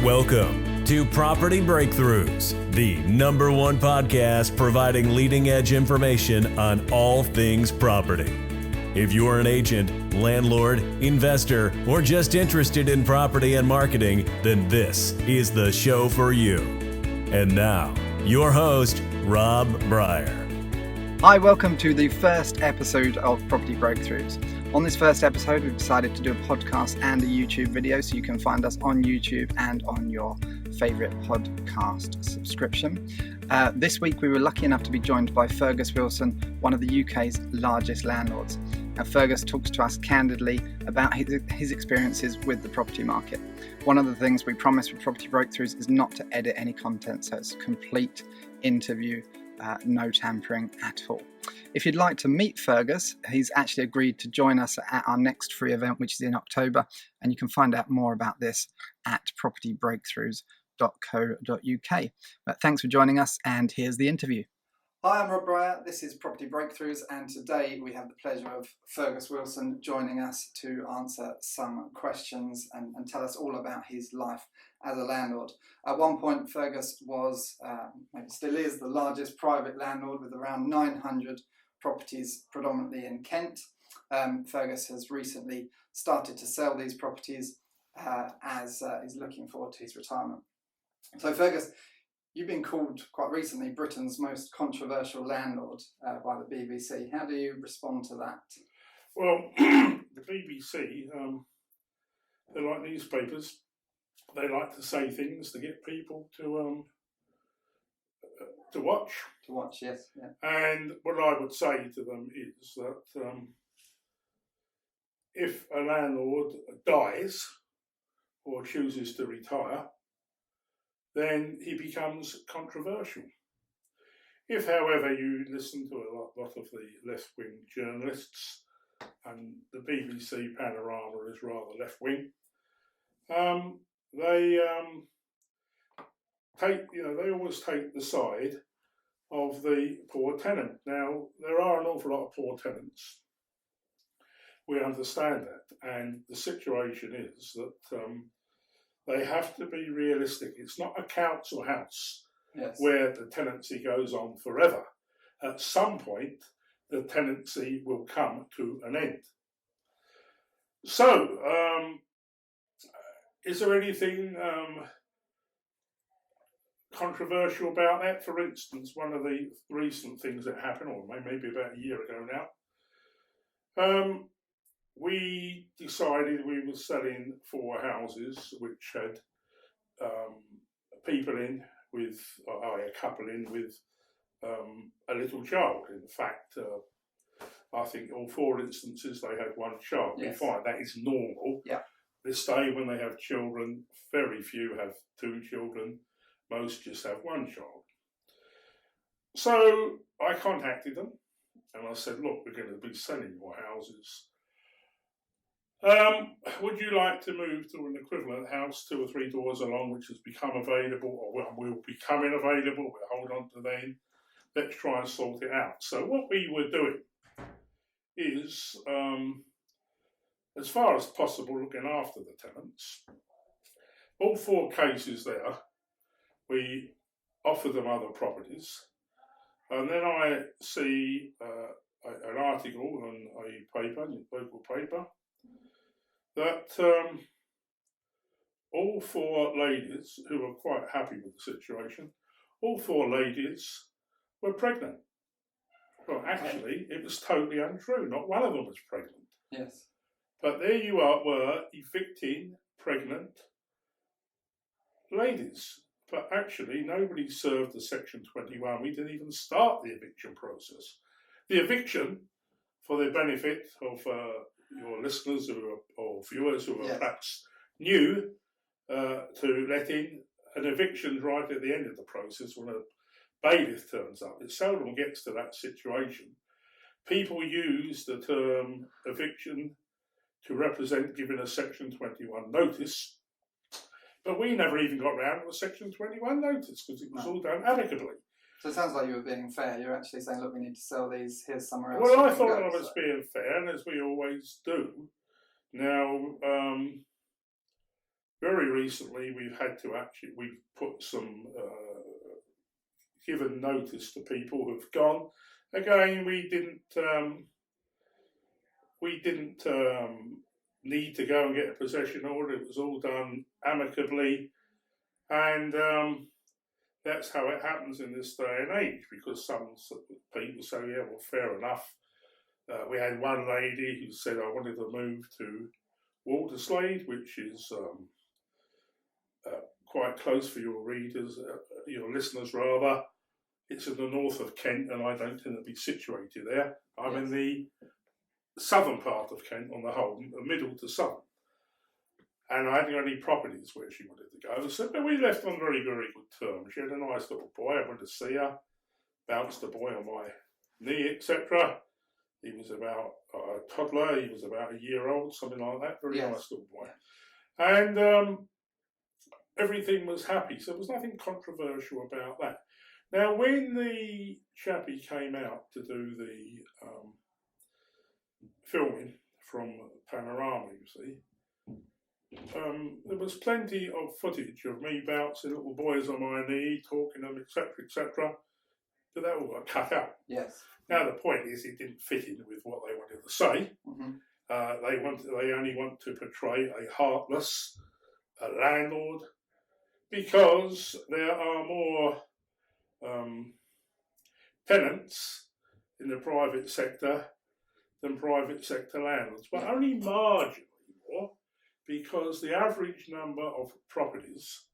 Welcome to Property Breakthroughs, the #1 podcast providing leading-edge information on all things property. If you're an agent, landlord, investor, or just interested in property and marketing, then this is the show for you. And now, your host, Rob Breyer. Hi, welcome to the first episode of Property Breakthroughs. On this first episode, we've decided to do a podcast and a YouTube video, so you can find us on YouTube and on your favourite podcast subscription. This week, we were lucky enough to be joined by Fergus Wilson, one of the UK's largest landlords. Now, Fergus talks to us candidly about his experiences with the property market. One of the things we promise with Property Breakthroughs is not to edit any content, so it's a complete interview, no tampering at all. If you'd like to meet Fergus, he's actually agreed to join us at our next free event, which is in October, and you can find out more about this at propertybreakthroughs.co.uk. But thanks for joining us, and here's the interview. Hi, I'm Rob Breyer. This is Property Breakthroughs, and today we have the pleasure of Fergus Wilson joining us to answer some questions and tell us all about his life as a landlord. At one point, Fergus was, maybe still is, the largest private landlord with around 900 properties, predominantly in Kent. Fergus has recently started to sell these properties as he's looking forward to his retirement. So, Fergus, you've been called quite recently Britain's most controversial landlord by the BBC. How do you respond to that? Well, the BBC, they're like newspapers. They like to say things to get people to watch. To watch, yes. Yeah. And what I would say to them is that if a landlord dies or chooses to retire, then he becomes controversial. If, however, you listen to a lot of the left-wing journalists, and the BBC panorama is rather left-wing, they always take the side of the poor tenant. Now, there are an awful lot of poor tenants. We understand that, and the situation is that they have to be realistic. It's not a council house, yes, where the tenancy goes on forever. At some point, the tenancy will come to an end. So, is there anything controversial about that? For instance, one of the recent things that happened, or maybe about a year ago now, we decided we were selling 4 houses which had people in with, a couple in with a little child. In fact, I think all 4 instances they had 1 child. Yes. We find that is normal. Yeah. This day when they have children, very few have 2 children. Most just have 1 child. So I contacted them and I said, look, we're going to be selling your houses. Would you like to move to an equivalent house 2 or 3 doors along, which has become available, or will be coming available? We'll hold on to then. Let's try and sort it out. So what we were doing is, as far as possible, looking after the tenants. All 4 cases there, we offer them other properties, and then I see an article on a paper, local paper, that all 4 ladies who were quite happy with the situation, all 4 ladies were pregnant. Well, actually, it was totally untrue. Not one of them was pregnant. Yes. But there you were evicting pregnant ladies. But actually, nobody served the Section 21. We didn't even start the eviction process. The eviction, for the benefit of your listeners or viewers who are, yes, perhaps new to let in, an eviction right at the end of the process when a bailiff turns up. It seldom gets to that situation. People use the term eviction to represent giving a Section 21 notice, but we never even got round to a Section 21 notice because it was all done amicably. So it sounds like you were being fair. You're actually saying, look, we need to sell these, here's somewhere else. Well, I thought I was being fair, and as we always do. Now, very recently we've put some given notice to people who've gone. Again, we didn't need to go and get a possession order. It was all done amicably, and that's how it happens in this day and age. Because some people say, "Yeah, well, fair enough." We had one lady who said, "I wanted to move to Walterslade," which is quite close for your readers, your listeners rather. It's in the north of Kent, and I don't tend to be situated there. I'm in the southern part of Kent on the whole, middle to southern. And I hadn't got any properties where she wanted to go. So we left on very, very good terms. She had a nice little boy. I went to see her, bounced the boy on my knee, etc. He was about a toddler. He was about a year old, something like that. Very nice little boy. And everything was happy. So there was nothing controversial about that. Now, when the chappie came out to do the filming from Panorama, you see, there was plenty of footage of me bouncing little boys on my knee, talking to them, etc., etc. But that all got cut out. Yes. Now the point is, it didn't fit in with what they wanted to say. Mm-hmm. They only want to portray a heartless landlord, because there are more tenants in the private sector than private sector landlords, but only marginally more, because the average number of properties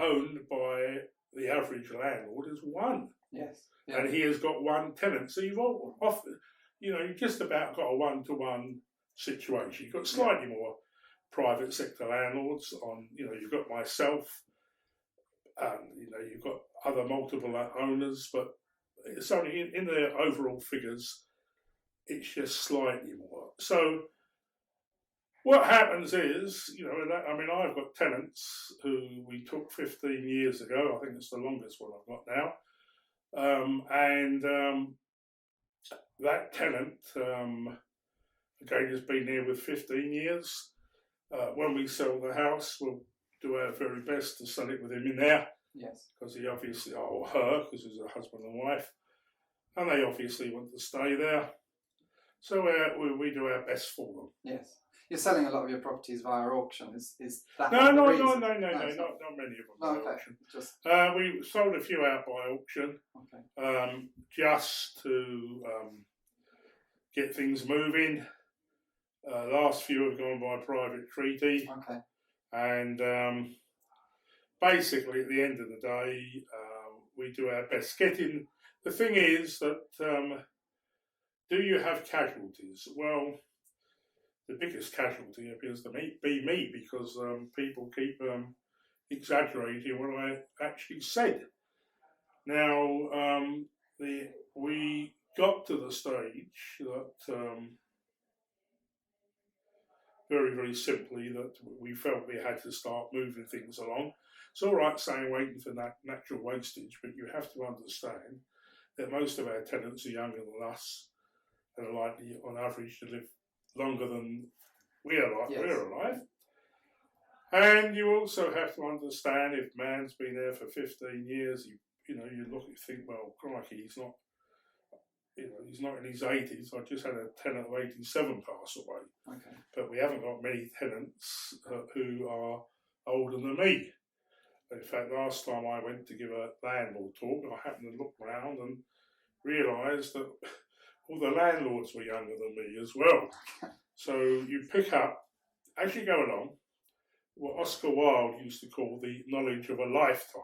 owned by the average landlord is one. Yes. Yeah. And he has got one tenant. So you've just about got a one-to-one situation. You've got slightly more private sector landlords on, you've got myself, and you've got other multiple owners, but it's only in the overall figures, it's just slightly more. So what happens is, I've got tenants who we took 15 years ago. I think it's the longest one I've got now. That tenant, again, has been here with 15 years. When we sell the house, we'll do our very best to sell it with him in there. Yes. Because he obviously, or her, because he's a husband and wife, and they obviously want to stay there. So we do our best for them. Yes. You're selling a lot of your properties via auction. Is that No, the not reason? not many of them by auction. We sold a few out by auction, just to get things moving. Last few have gone by private treaty. Okay. And basically, at the end of the day, we do our best. The thing is that, do you have casualties? Well, the biggest casualty appears to be me, because people keep exaggerating what I actually said. Now, we got to the stage that, very, very simply, that we felt we had to start moving things along. It's all right saying waiting for natural wastage, but you have to understand that most of our tenants are younger than us and are likely, on average, to live longer than we're alive. And you also have to understand, if man's been there for 15 years, you look and think, well, crikey, he's not in his 80s. I just had a tenant of 87 pass away. Okay. But we haven't got many tenants who are older than me. In fact, last time I went to give a landlord talk, I happened to look round and realised that all the landlords were younger than me as well. So you pick up, as you go along, what Oscar Wilde used to call the knowledge of a lifetime,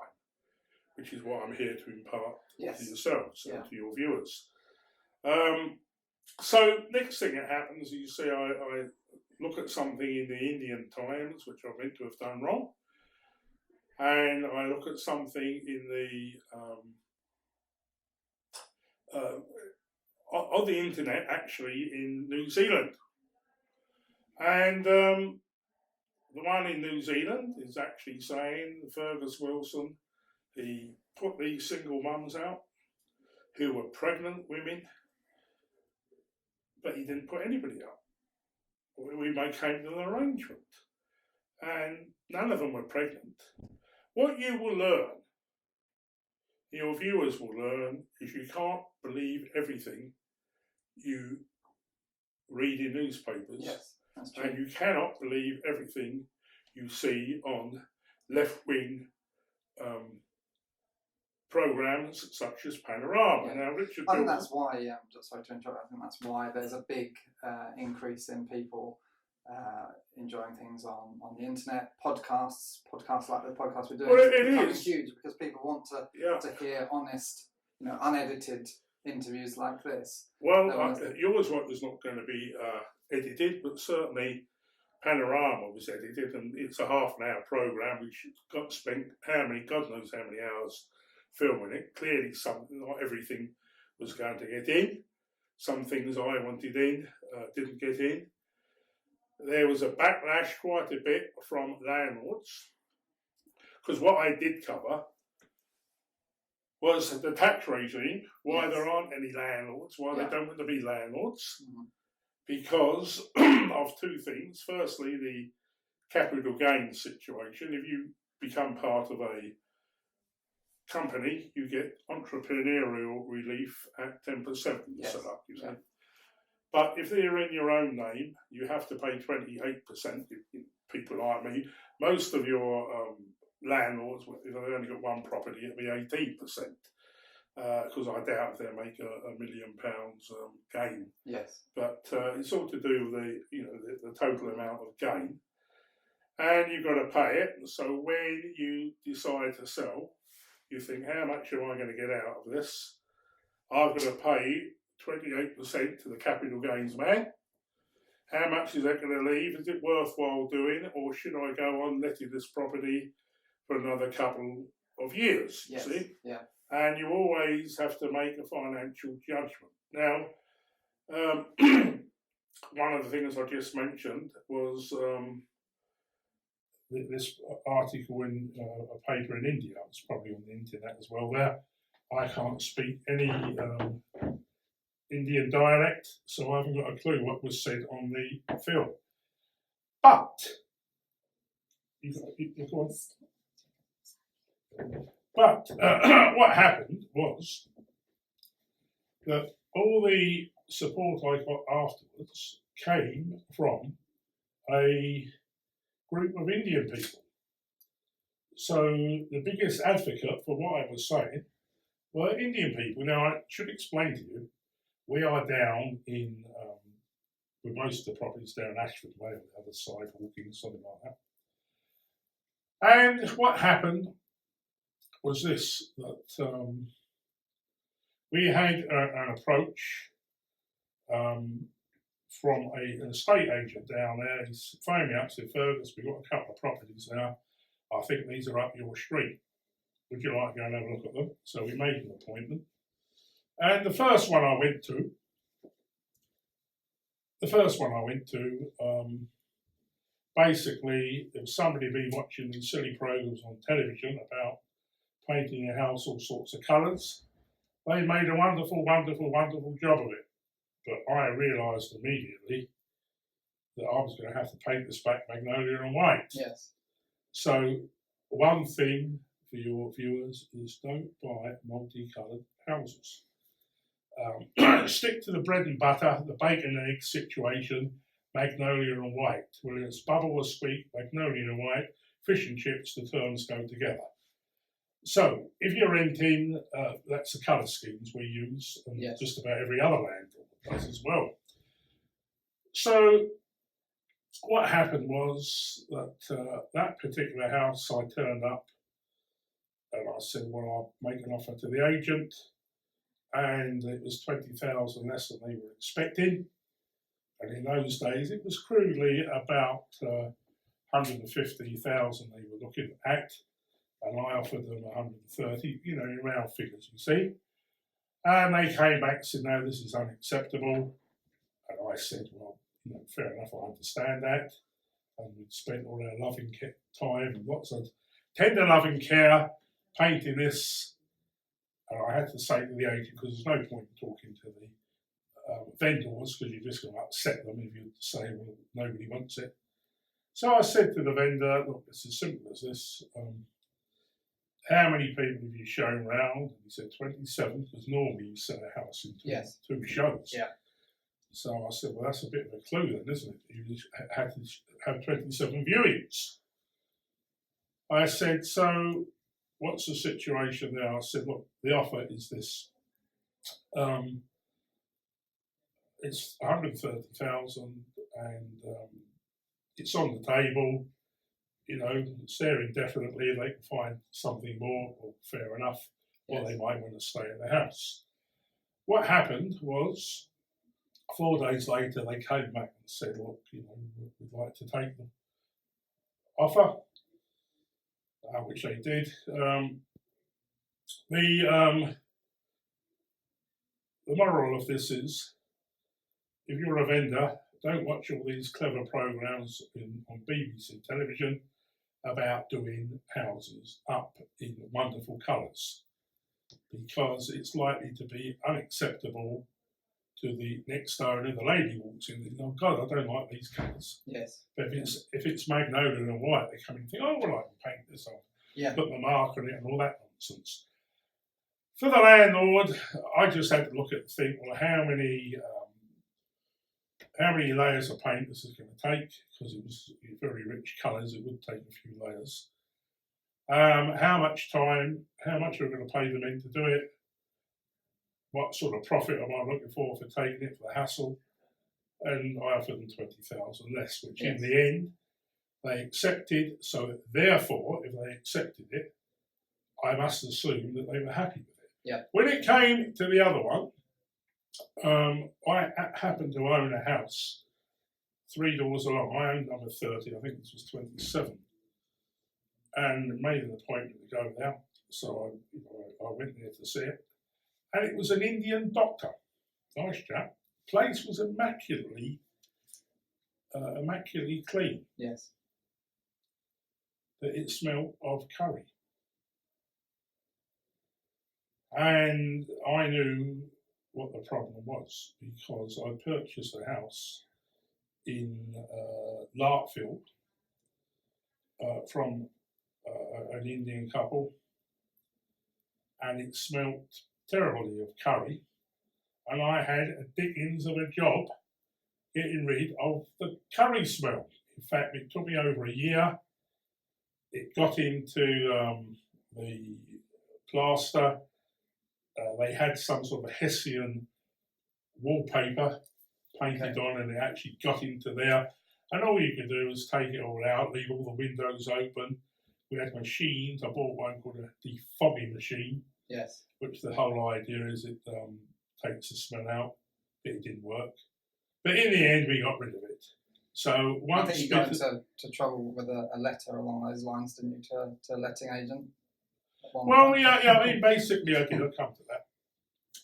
which is what I'm here to impart to yourselves and to your viewers. So next thing that happens is, you see, I look at something in the Indian Times, which I meant to have done wrong, and I look at something in on the internet, actually, in New Zealand. And the one in New Zealand is actually saying Fergus Wilson, he put these single mums out who were pregnant women, but he didn't put anybody up. We came to an arrangement. and none of them were pregnant. What you will learn, your viewers will learn, is you can't believe everything you read in newspapers. Yes, that's true. And you cannot believe everything you see on left-wing programs such as Panorama. Yeah. Now, Richard I think Bilton, that's why, sorry to interrupt, I think that's why there's a big increase in people enjoying things on the internet, podcasts like the podcast we're doing. Well, it becoming is huge because people want to hear honest, unedited interviews like this. Well, yours was not going to be edited, but certainly Panorama was edited, and it's a half-an-hour program. We spent God knows how many hours filming it. Clearly, not everything was going to get in. Some things I wanted in didn't get in. There was a backlash quite a bit from landlords, because what I did cover was the tax regime, why there aren't any landlords, why they don't want to be landlords, because of two things. Firstly, the capital gains situation. If you become part of a company, you get entrepreneurial relief at 10% of the setup, you see. But if they're in your own name, you have to pay 28%. People like me, most of your landlords, if they've only got one property, it'll be 18%. Because I doubt if they'll make £1 million gain. Yes. But it's all to do with the total amount of gain, and you've got to pay it. So when you decide to sell, you think, how much am I going to get out of this? I've got to pay 28% to the capital gains man. How much is that going to leave? Is it worthwhile doing, or should I go on letting this property for another couple of years? Yes. You see? Yeah. And you always have to make a financial judgment. Now, one of the things I just mentioned was this article in a paper in India. It's probably on the internet as well there. I can't speak any Indian dialect, so I haven't got a clue what was said on the film. But, But what happened was that all the support I got afterwards came from a group of Indian people. So the biggest advocate for what I was saying were Indian people. Now, I should explain to you, we are down in, with most of the properties down in Ashford Way, on the other side, walking, something like that. And what happened was this, that we had an approach from an estate agent down there. He's phoned me up and said, Fergus, we've got a couple of properties now. I think these are up your street. Would you like to go and have a look at them? So we made an appointment. And the first one I went to, basically, there was somebody been watching these silly programs on television about painting a house all sorts of colours. They made a wonderful, wonderful, wonderful job of it. But I realised immediately that I was going to have to paint this back magnolia and white. Yes. So one thing for your viewers is don't buy multicoloured houses. Stick to the bread and butter, the bacon and egg situation, magnolia and white. Whether it's bubble or squeak, magnolia and white, fish and chips, the terms go together. So if you're renting, that's the colour schemes we use, and just about every other landlord does as well. So what happened was that that particular house, I turned up and I said, well, I'll make an offer to the agent, and it was 20,000 less than they were expecting. And in those days, it was crudely about 150,000 they were looking at, and I offered them 130, in round figures, you see. And they came back and said, no, this is unacceptable. And I said, well, fair enough, I understand that. And we'd spent all our loving time and lots of tender loving care painting this. And I had to say to the agent, because there's no point in talking to the vendors, because you're just going to upset them if you say, well, nobody wants it. So I said to the vendor, look, it's as simple as this. How many people have you shown round? And he said 27, because normally you sell a house into 2 shows. Yeah. So I said, well, that's a bit of a clue then, isn't it? You had to have 27 viewings. I said, so what's the situation there? I said, look, the offer is this. It's 130,000 and it's on the table. You know, it's there indefinitely. They can find something more, or fair enough, or they might want to stay in the house. What happened was, 4 days later, they came back and said, look, you know, we'd like to take the offer, which they did. The moral of this is, if you're a vendor, don't watch all these clever programs on BBC television about doing houses up in wonderful colours, because it's likely to be unacceptable to the next owner. The lady walks in and thinks, oh God, I don't like these colours. Yes. But if it's magnolia and white, they come in and think, oh, well, I can paint this on, put the mark on it and all that nonsense. For the landlord, I just had to look at and think, well, how many layers of paint this is going to take, because it was very rich colours, it would take a few layers. How much time, how much are we going to pay them in to do it? What sort of profit am I looking for taking it, for the hassle? And I offered them 20,000 less, which in the end they accepted. So therefore, if they accepted it, I must assume that they were happy with it. Yeah. When it came to the other one, I happened to own a house 3 doors along. I owned number 30, I think this was 27, and made an appointment to go there. So I went there to see it, and it was an Indian doctor, nice chap. Place was immaculately clean. Yes. But it smelled of curry, and I knew what the problem was, because I purchased a house in Larkfield from an Indian couple, and it smelt terribly of curry, and I had a dickens of a job getting rid of the curry smell. In fact, it took me over a year. It got into the plaster. They had some sort of Hessian wallpaper painted on, and it actually got into there. And all you could do was take it all out, leave all the windows open. We had machines. I bought one called a defogging machine. Yes. Which the whole idea is it takes the smell out. It didn't work. But in the end, we got rid of it. So once I think you got into trouble with a letter along those lines, didn't you, to a letting agent? Well, yeah. I mean, basically, I did come to that.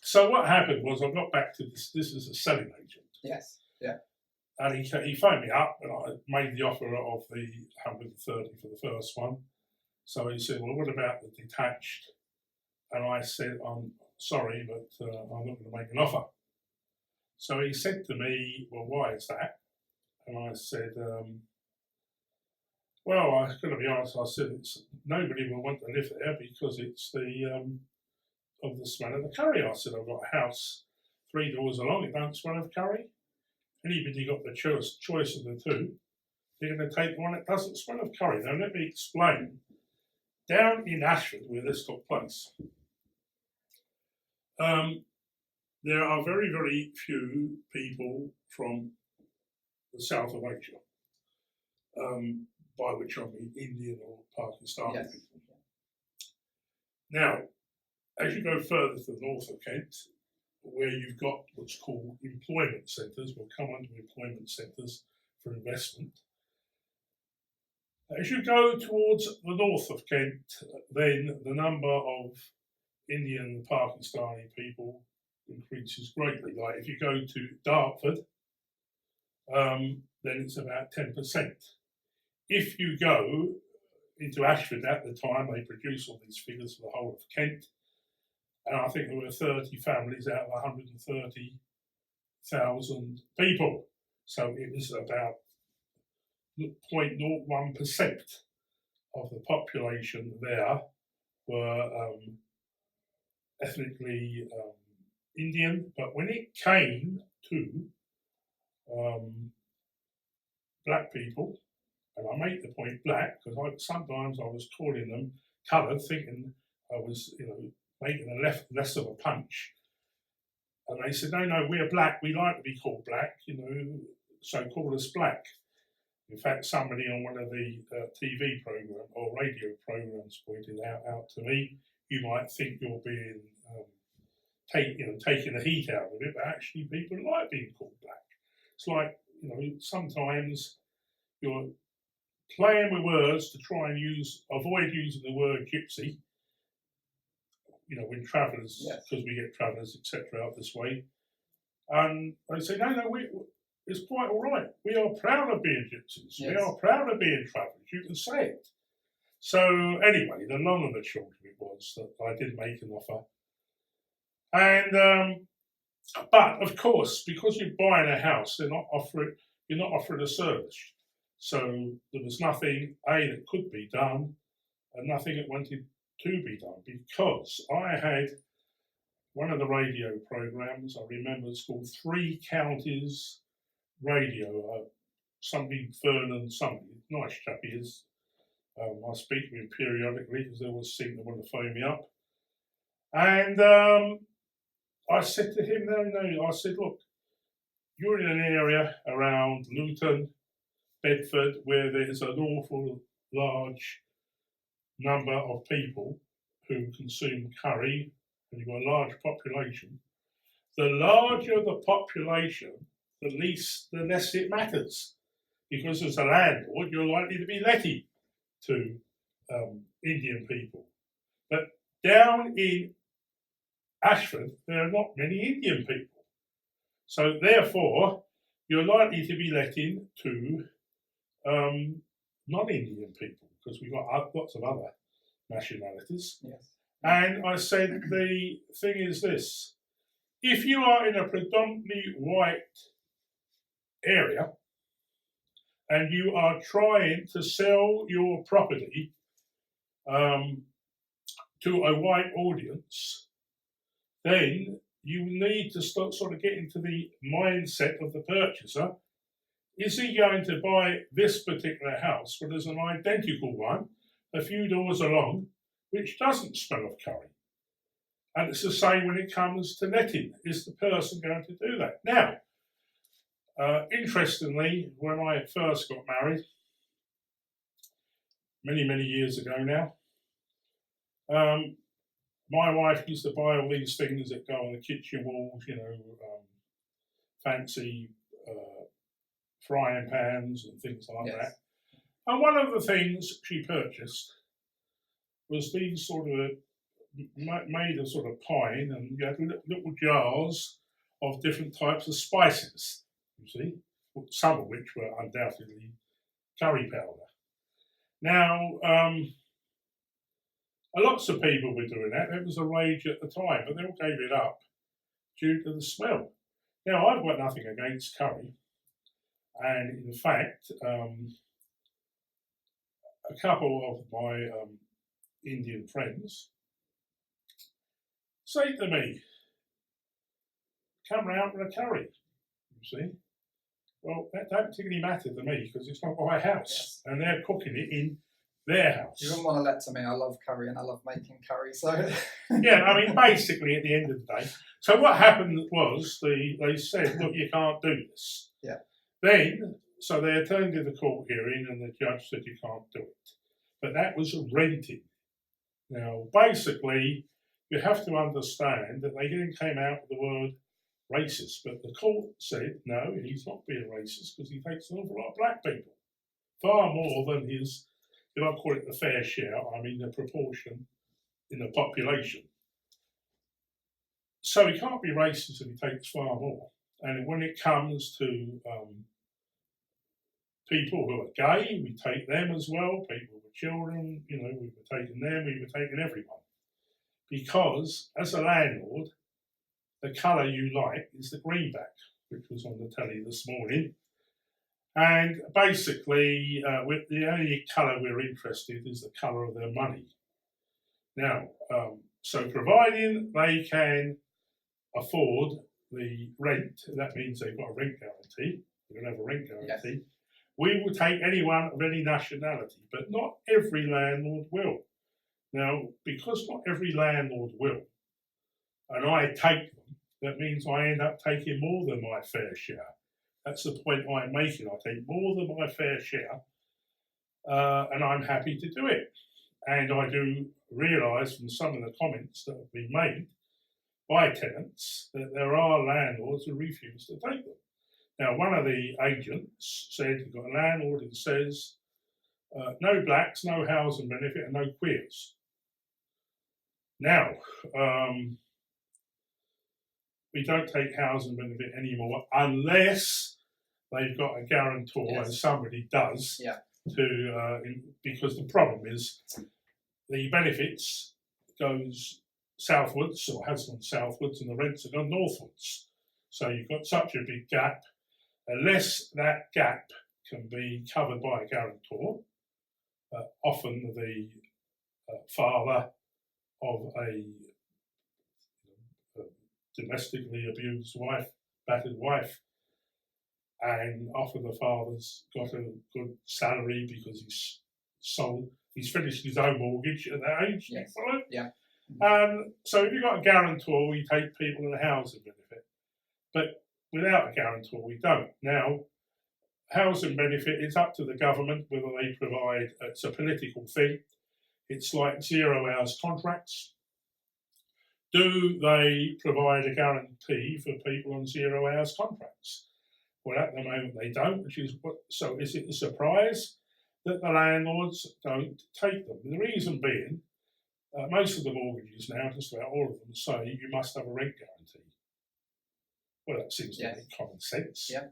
So what happened was, I got back to this. This is a selling agent. Yes. Yeah. And he phoned me up, and I made the offer of the 130 for the first one. So he said, well, what about the detached? And I said, I'm sorry, but I'm not going to make an offer. So he said to me, well, why is that? And I said, well, I'm going to be honest. I said, nobody will want to live there because it's of the smell of the curry. I said, I've got a house 3 doors along. It don't smell of curry. Anybody got the choice of the two, they're going to take the one that doesn't smell of curry. Now, let me explain. Down in Ashford, where this took place, there are very, very few people from the south of Asia, by which I mean Indian or Pakistani people. Now, as you go further to the north of Kent, where you've got what's called employment centres, we'll come on to employment centres for investment. As you go towards the north of Kent, then the number of Indian and Pakistani people increases greatly. Like if you go to Dartford, then it's about 10%. If you go into Ashford at the time, they produce all these figures for the whole of Kent, and I think there were 30 families out of 130,000 people. So it was about 0.01% of the population there were ethnically Indian, but when it came to black people, and I make the point black because sometimes I was calling them coloured, thinking I was, making a less of a punch. And they said, no, we're black. We like to be called black, so call us black. In fact, somebody on one of the TV program or radio programs pointed out to me, you might think you're being taking the heat out of it, but actually people like being called black. It's like, sometimes you're playing with words to try and avoid using the word gypsy, when travellers, because we get travellers, etc., out this way. And they say, no, it's quite all right. We are proud of being gypsies. Yes. We are proud of being travellers. You can say it. So anyway, the long and the short of it was that I did make an offer. And but of course, because you're buying a house, you're not offering a service. So there was nothing that could be done, and nothing that wanted to be done, because I had one of the radio programs. I remember it's called Three Counties Radio. Somebody Vernon, nice chap he is. I speak to him periodically because they always seem to want to phone me up. And I said to him, no. I said, look, you're in an area around Luton, Bedford, where there's an awful large number of people who consume curry, and you've got a large population. The larger the population, the less it matters, because as a landlord, you're likely to be letting to Indian people. But down in Ashford, there are not many Indian people. So therefore, you're likely to be letting to non-Indian people, because we've got lots of other nationalities. Yes. And I said, the thing is this: if you are in a predominantly white area and you are trying to sell your property to a white audience, then you need to sort of get into the mindset of the purchaser. Is he going to buy this particular house, but there's an identical one a few doors along, which doesn't smell of curry? And it's the same when it comes to letting. Is the person going to do that? Now, interestingly, when I first got married, many, many years ago now, my wife used to buy all these things that go on the kitchen walls, fancy frying pans and things like that. And one of the things she purchased was these sort of made of sort of pine, and you had little jars of different types of spices, you see, some of which were undoubtedly curry powder. Now, lots of people were doing that. It was a rage at the time, but they all gave it up due to the smell. Now, I've got nothing against curry. And in fact, a couple of my Indian friends say to me, come round for a curry, you see. Well, that don't particularly matter to me because it's not my house, and they're cooking it in their house. You wouldn't want to let to me, I love curry and I love making curry, so... Yeah, I mean, basically at the end of the day. So what happened was they said, look, you can't do this. Yeah. Then, so they attended the court hearing and the judge said you can't do it. But that was renting. Now, basically, you have to understand that they then came out with the word racist, but the court said, no, he's not being racist because he takes an awful lot of black people. Far more than his, if I call it the fair share, I mean the proportion in the population. So he can't be racist if he takes far more. And when it comes to people who are gay, we take them as well. People with children, we were taking them, we were taking everyone. Because as a landlord, the colour you like is the greenback, which was on the telly this morning. And basically, the only colour we're interested in is the colour of their money. Now, so providing they can afford the rent, that means they've got a rent guarantee, they're going to have a rent guarantee, we will take anyone of any nationality, but not every landlord will. Now, because not every landlord will, and I take them, that means I end up taking more than my fair share. That's the point I'm making. I take more than my fair share, and I'm happy to do it. And I do realise from some of the comments that have been made by tenants that there are landlords who refuse to take them. Now, one of the agents said you've got a landlord who says no blacks, no housing benefit, and no queers. Now, we don't take housing benefit anymore unless they've got a guarantor, as somebody does, because the problem is the benefits goes southwards, or has gone southwards, and the rents have gone northwards. So you've got such a big gap. Unless that gap can be covered by a guarantor, often the father of a domestically abused wife, battered wife, and often the father's got a good salary because he's finished his own mortgage at that age. Yes. Follow? Yeah. So if you've got a guarantor, we take people in a housing benefit. But without a guarantor, we don't. Now, housing benefit, it's up to the government whether they provide, it's a political thing. It's like 0 hours contracts. Do they provide a guarantee for people on 0 hours contracts? Well, at the moment they don't, so is it a surprise that the landlords don't take them? The reason being, most of the mortgages now, just about all of them, say you must have a rent guarantee. Well, that seems to make common sense. Yeah.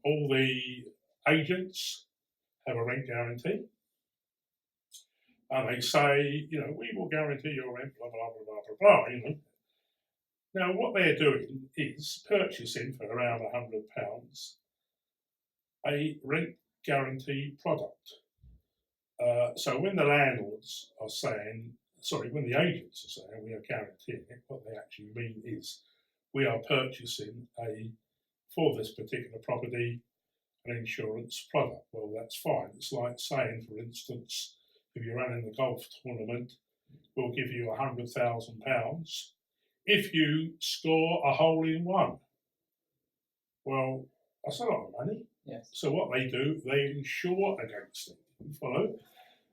All the agents have a rent guarantee. And they say, we will guarantee your rent, blah, blah, blah, blah, blah, blah, Now, what they're doing is purchasing for around £100 a rent guarantee product. So when the landlords are saying, when the agents are saying we are guaranteeing it, what they actually mean is we are purchasing for this particular property, an insurance product. Well, that's fine. It's like saying, for instance, if you're running the golf tournament, we'll give you £100,000 if you score a hole-in-one. Well, that's a lot of money. Yes. So what they do, they insure against it. You follow?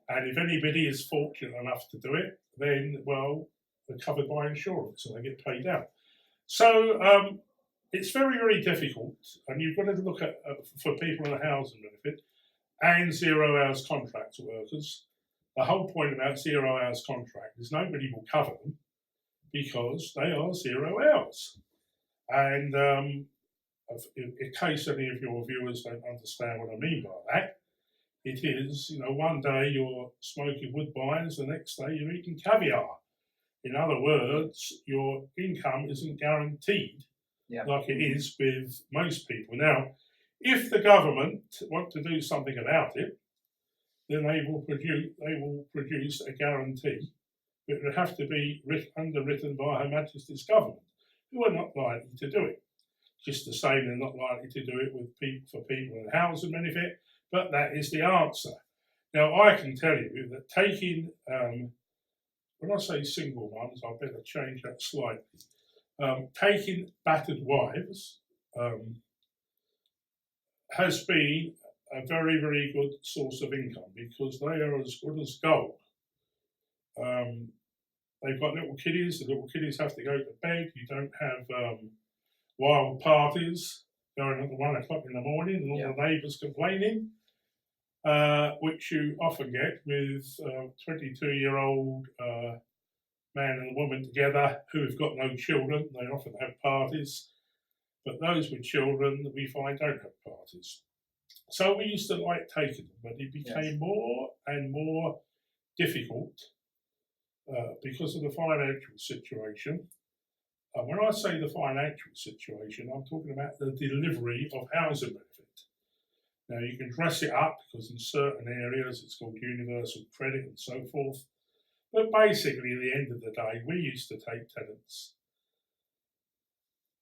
And if anybody is fortunate enough to do it, then, they're covered by insurance and they get paid out. So it's very, very difficult, and you've got to look at, for people on a housing benefit and 0 hours contract workers. The whole point about 0 hours contract is nobody will cover them because they are 0 hours. And in case any of your viewers don't understand what I mean by that, it is, one day you're smoking Woodbines, the next day you're eating caviar. In other words, your income isn't guaranteed like it is with most people. Now, if the government want to do something about it, then they will produce a guarantee. It would have to be underwritten by Her Majesty's government, who are not likely to do it. Just the same, they're not likely to do it for people in housing benefit, but that is the answer. Now, I can tell you that taking, when I say single ones, I better change that slightly. Taking battered wives has been a very, very good source of income because they are as good as gold. They've got little kiddies. The little kiddies have to go to bed. You don't have wild parties going at 1 o'clock in the morning and all the neighbours complaining, which you often get with 22-year-old man and woman together who have got no children. They often have parties, but those with children we find don't have parties. So we used to like taking them, but it became more and more difficult because of the financial situation. When I say the financial situation, I'm talking about the delivery of housing benefit. Now, you can dress it up because in certain areas it's called universal credit and so forth. But basically, at the end of the day, we used to take tenants.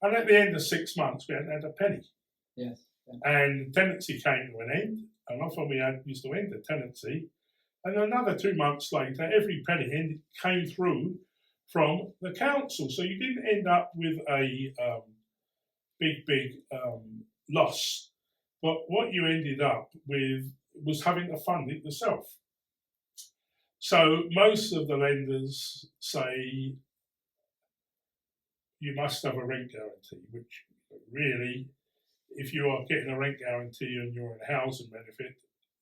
And at the end of 6 months, we hadn't had a penny. Yes. Yeah. And tenancy came to an end. And often we used to end the tenancy. And another 2 months later, every penny came through from the council. So you didn't end up with a big loss. But what you ended up with was having to fund it yourself. So most of the lenders say you must have a rent guarantee, which really, if you are getting a rent guarantee and you're on a housing benefit,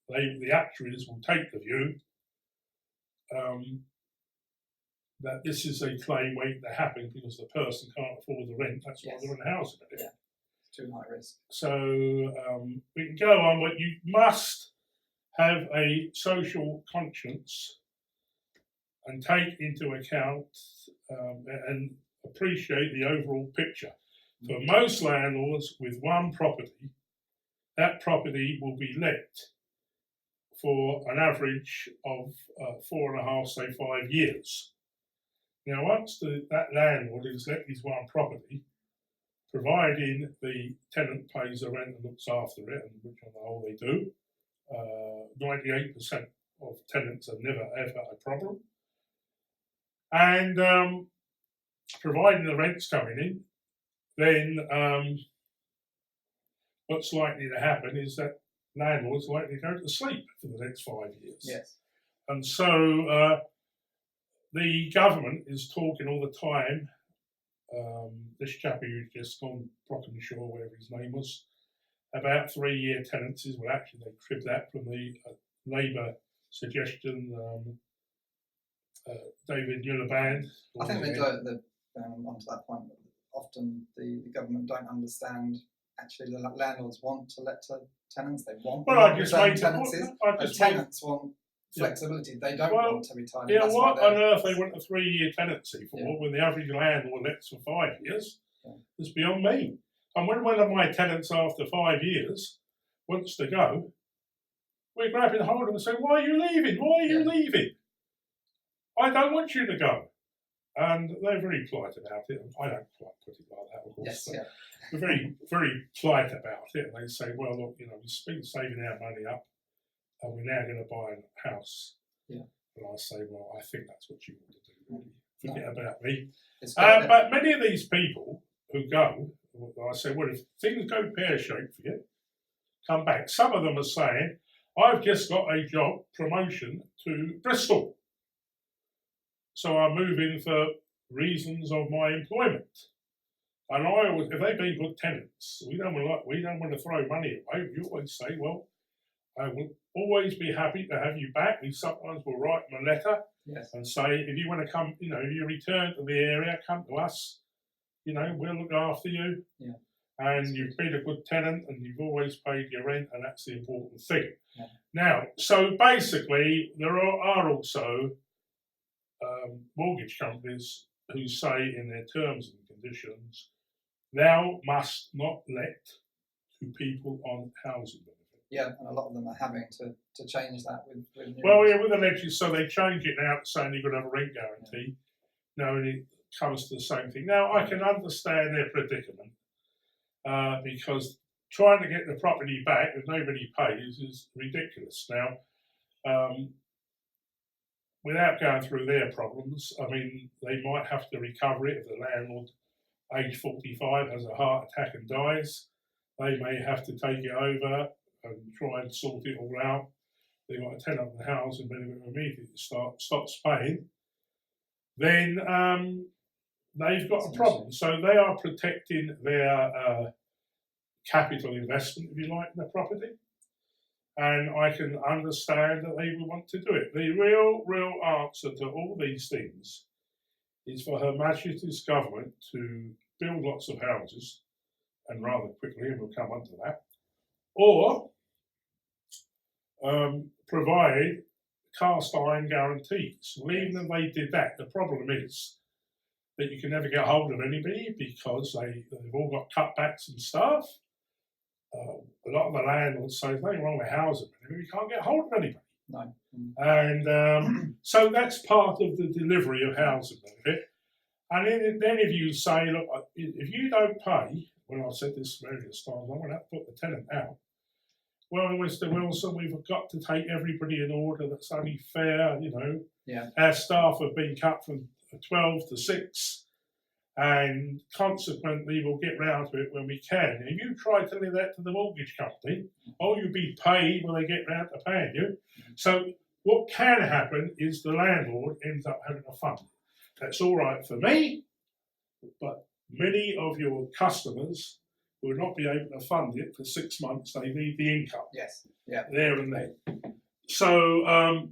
the actuaries will take the view that this is a claim waiting to happen because the person can't afford the rent. That's why they're on a housing benefit. Yeah. Too high risk. So we can go on, but you must have a social conscience and take into account and appreciate the overall picture. For most landlords with one property, that property will be let for an average of 4.5, say 5 years. Now, once that landlord has let his one property, providing the tenant pays the rent and looks after it, and which on the whole they do, 98% of tenants are never ever a problem. And providing the rent's coming in, then what's likely to happen is that landlord's likely to go to sleep for the next 5 years. Yes. And so the government is talking all the time. This chap who's just gone, Brockenshaw, whatever his name was, about 3-year tenancies. Well, actually, they cribbed that from the Labour suggestion. David Miliband. I think they do it onto that point. Often the government don't understand. Actually, the landlords want to let to tenants. They want tenancies. Tenants want flexibility. They don't want to be tied. Yeah, what on earth they want a 3-year tenancy for when the average landlord lets for 5 years? It's beyond me. And when one of my tenants after 5 years wants to go, we're grabbing hold of them and saying, "Why are you leaving? Why are you leaving? I don't want you to go." And they're very polite about it. I don't quite put it like that, of course. They're very, very polite about it. And they say, "Well, look, we've been saving our money up, and we're now going to buy a house." And I say, "Well, I think that's what you want to do, really. Forget about me." But many of these people who go, I say, "Well, if things go pear-shaped for you, come back." Some of them are saying, "I've just got a job promotion to Bristol, so I'm moving for reasons of my employment." And I always, if they've been good tenants, we don't want to throw money away. We always say, "Well, I will always be happy to have you back." We sometimes will write them a letter and say, "If you want to come, if you return to the area, come to us. We'll look after you. And you've been a good tenant and you've always paid your rent, and that's the important thing." Now, so basically, there are also mortgage companies who say in their terms and conditions, "Thou must not let to people on housing benefit." Yeah, and a lot of them are having to change that with new with the legislation, so they change it now to saying you've got to have a rent guarantee. No, and it comes to the same thing. Now, I can understand their predicament because trying to get the property back if nobody pays is ridiculous. Now, without going through their problems, I mean, they might have to recover it if the landlord, age 45, has a heart attack and dies. They may have to take it over and try and sort it all out. They've got a tenant in the house and then immediately stops paying. Then they've got a problem. So they are protecting their capital investment, if you like, in the property. And I can understand that they will want to do it. The real answer to all these things is for Her Majesty's government to build lots of houses, and rather quickly, and we'll come on to that, or provide cast iron guarantees. Well, even if they did that, the problem is that you can never get hold of anybody because they've all got cutbacks and staff. a lot of the landlords say, there's nothing wrong with housing, we can't get hold of anybody. No. And so that's part of the delivery of housing benefit. And then if you say, look, if you don't pay, well, I've said this various times, I'm going to have to put the tenant out. Well, Mr. Wilson, we've got to take everybody in order. That's only fair, Yeah. Our staff have been cut from 12 to 6, and consequently we'll get round to it when we can. If you try telling that to the mortgage company, you'll be paid when they get round to paying you. So what can happen is the landlord ends up having to fund it. That's all right for me, but many of your customers will not be able to fund it for 6 months. They need the income. Yes. Yeah. There and then. So,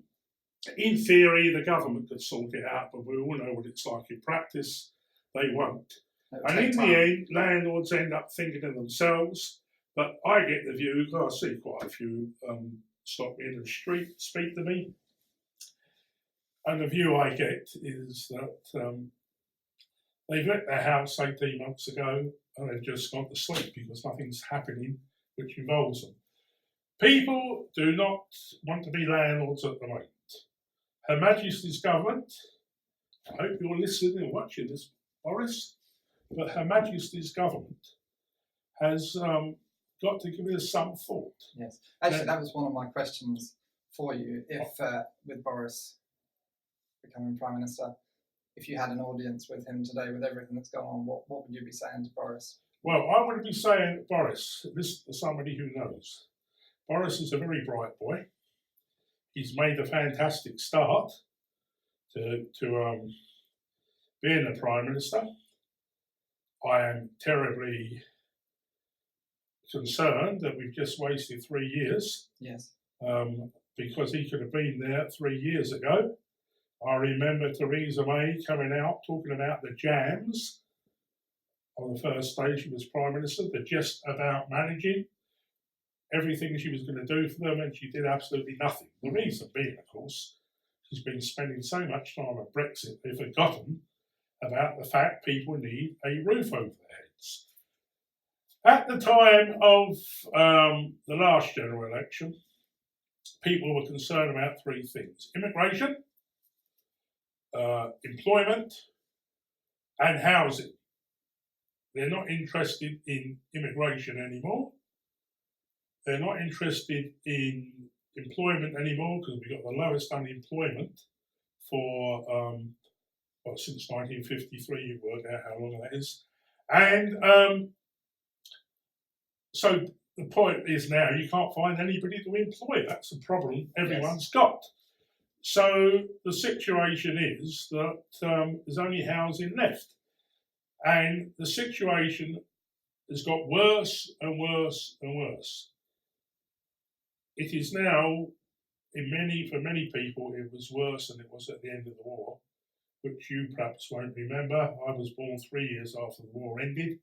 in theory, the government could sort it out, but we all know what it's like in practice. They won't. And in the end, landlords end up thinking of themselves. But I get the view, because I see quite a few stop me in the street, speak to me. And the view I get is that they've let their house 18 months ago and they've just gone to sleep because nothing's happening which involves them. People do not want to be landlords at the moment. Her Majesty's government, I hope you're listening and watching this, Boris, but Her Majesty's government has got to give us some thought. Yes. Actually, that was one of my questions for you. If, with Boris becoming Prime Minister, if you had an audience with him today with everything that's going on, what would you be saying to Boris? Well, I would be saying to Boris, this is somebody who knows. Boris is a very bright boy. He's made a fantastic start to being a Prime Minister. I am terribly concerned that we've just wasted 3 years. Yes. Because he could have been there 3 years ago. I remember Theresa May coming out talking about the jams on the first day she was Prime Minister. They're just about managing everything she was going to do for them, and she did absolutely nothing. The reason being, of course, she's been spending so much time on Brexit, they've forgotten about the fact people need a roof over their heads. At the time of the last general election, people were concerned about 3 things: immigration, employment, and housing. They're not interested in immigration anymore. They're not interested in employment anymore because we've got the lowest unemployment for since 1953. You work out how long that is. And so the point is now you can't find anybody to employ. That's a problem everyone's got. So the situation is that there's only housing left. And the situation has got worse and worse and worse. It is now, for many people, it was worse than it was at the end of the war, which you perhaps won't remember. I was born 3 years after the war ended,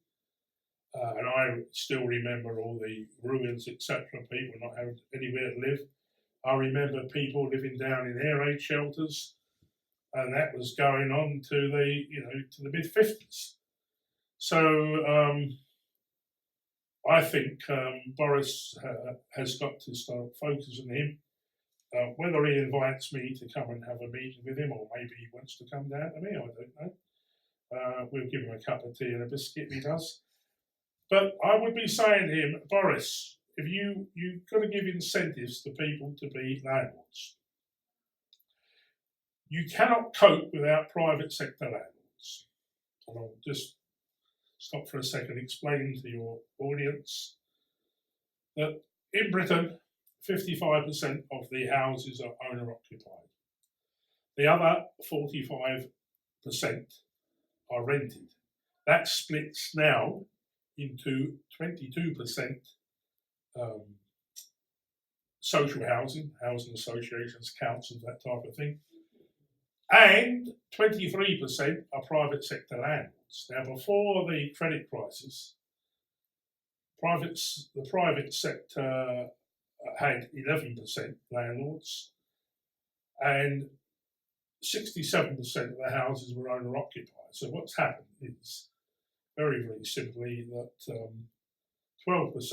and I still remember all the ruins, etc., people not having anywhere to live. I remember people living down in air raid shelters, and that was going on to the mid-50s. So I think Boris has got to start focusing on him. Whether he invites me to come and have a meeting with him, or maybe he wants to come down to me, I don't know. We'll give him a cup of tea and a biscuit if he does. But I would be saying to him, Boris, if you've got to give incentives to people to be landlords. You cannot cope without private sector landlords. And I'll just stop for a second, explain to your audience that in Britain, 55% of the houses are owner-occupied. The other 45% are rented. That splits now into 22% social housing associations, councils, that type of thing, and 23% are private sector landlords. Now, before the credit crisis, the private sector had 11% landlords, and 67% of the houses were owner-occupied. So what's happened is, very, very simply, that 12%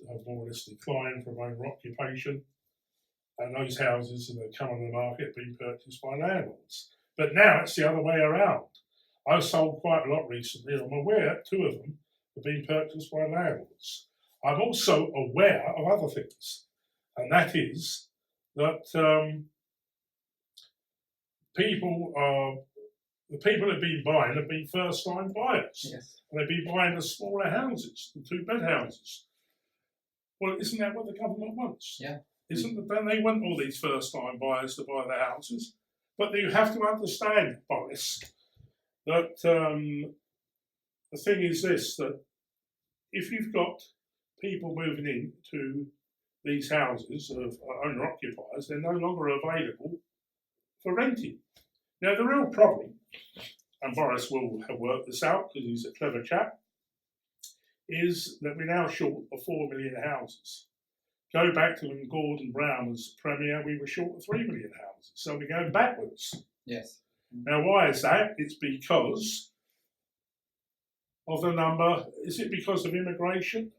have more or less declined from owner occupation, and those houses that have come on the market have been purchased by landlords. But now it's the other way around. I've sold quite a lot recently. I'm aware 2 of them have been purchased by landlords. I'm also aware of other things, and that is that the people have been buying have been first-time buyers. Yes. And they've been buying the smaller houses, the 2-bed houses. Well, isn't that what the government wants? Yeah. Then they want all these first-time buyers to buy their houses. But you have to understand, Boris, that the thing is this, that if you've got people moving into these houses of owner-occupiers, they're no longer available for renting. Now, the real problem, and Boris will have worked this out because he's a clever chap, is that we're now short of 4 million houses. Go back to when Gordon Brown was Premier, we were short of 3 million houses. So we're going backwards. Yes. Now, why is that? It's because of the number. Is it because of immigration?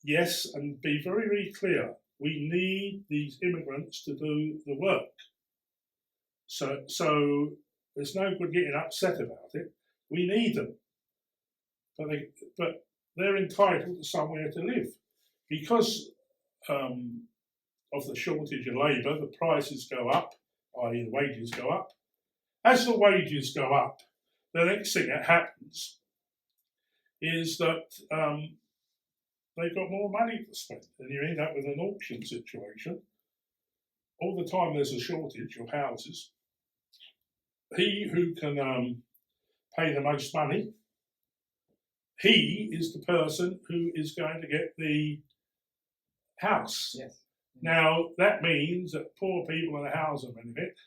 Yes, and be very, very clear. We need these immigrants to do the work. So there's no good getting upset about it. We need them. But they're entitled to somewhere to live. Because of the shortage of labour, the prices go up, i.e. the wages go up. As the wages go up, the next thing that happens is that they've got more money to spend, and you end up with an auction situation. All the time there's a shortage of houses. He who can pay the most money, he is the person who is going to get the house. Yes. Now, that means that poor people in the housing benefit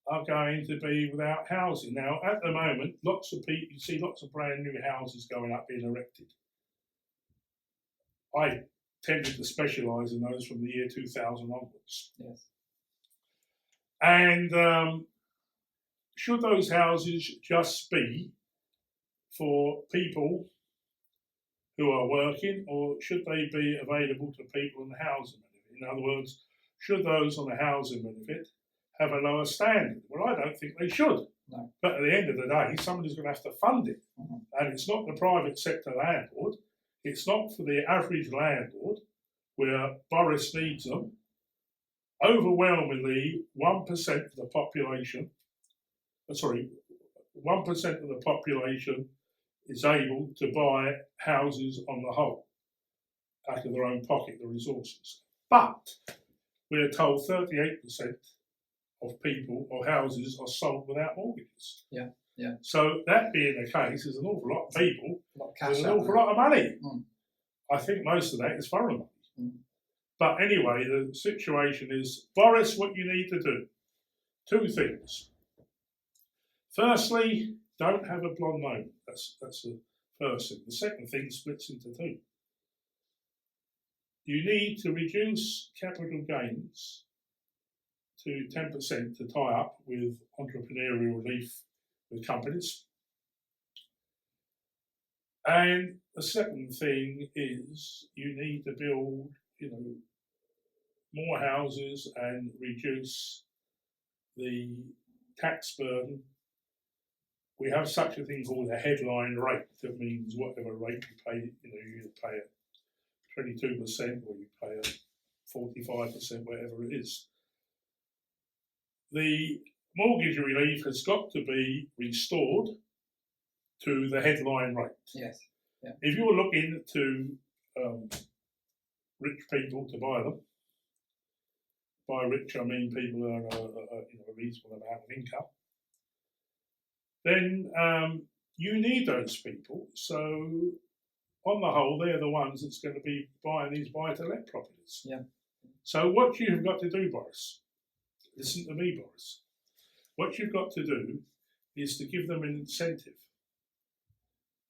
are going to be without housing. Now, at the moment, lots of people, you see lots of brand new houses going up, being erected. I tended to specialise in those from the year 2000 onwards. Yes. And should those houses just be for people who are working, or should they be available to people on the housing benefit? In other words, should those on the housing benefit have a lower standard? Well, I don't think they should. No. But at the end of the day, somebody's going to have to fund it. Mm-hmm. And it's not the private sector landlord. It's not for the average landlord, where Boris needs them. Overwhelmingly, 1% of the population, 1% of the population is able to buy houses on the whole, out of their own pocket, the resources. But we are told 38% of people or houses are sold without mortgages. Yeah, yeah. So that being the case, there's an awful lot of people With an awful lot of money. Mm. I think most of that is foreign money. Mm. But anyway, the situation is, Boris, what you need to do, 2 things. Firstly, don't have a blonde moment. That's the first thing. The second thing splits into 2. You need to reduce capital gains to 10% to tie up with entrepreneurial relief with companies. And the second thing is you need to build, more houses and reduce the tax burden. We have such a thing called a headline rate. That means whatever rate you pay, you either pay a 22% or you pay a 45%, whatever it is. The mortgage relief has got to be restored to the headline rate. Yes. Yeah. If you're looking to rich people to buy them, by rich I mean people who earn a reasonable amount of income, then you need those people. So on the whole, they're the ones that's going to be buying these buy-to-let properties. Yeah. So what you've got to do, Boris, listen to me, Boris, what you've got to do is to give them an incentive.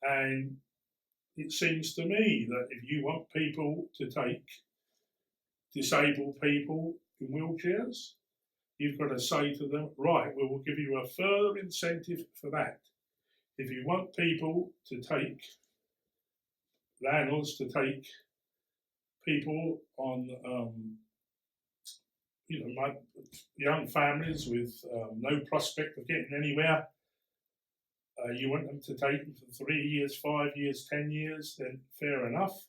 And it seems to me that if you want people to take disabled people in wheelchairs, you've got to say to them, right, we will give you a further incentive for that. If you want people to take landlords to take people on, like young families with no prospect of getting anywhere. You want them to take them for 3 years, 5 years, 10 years, then fair enough.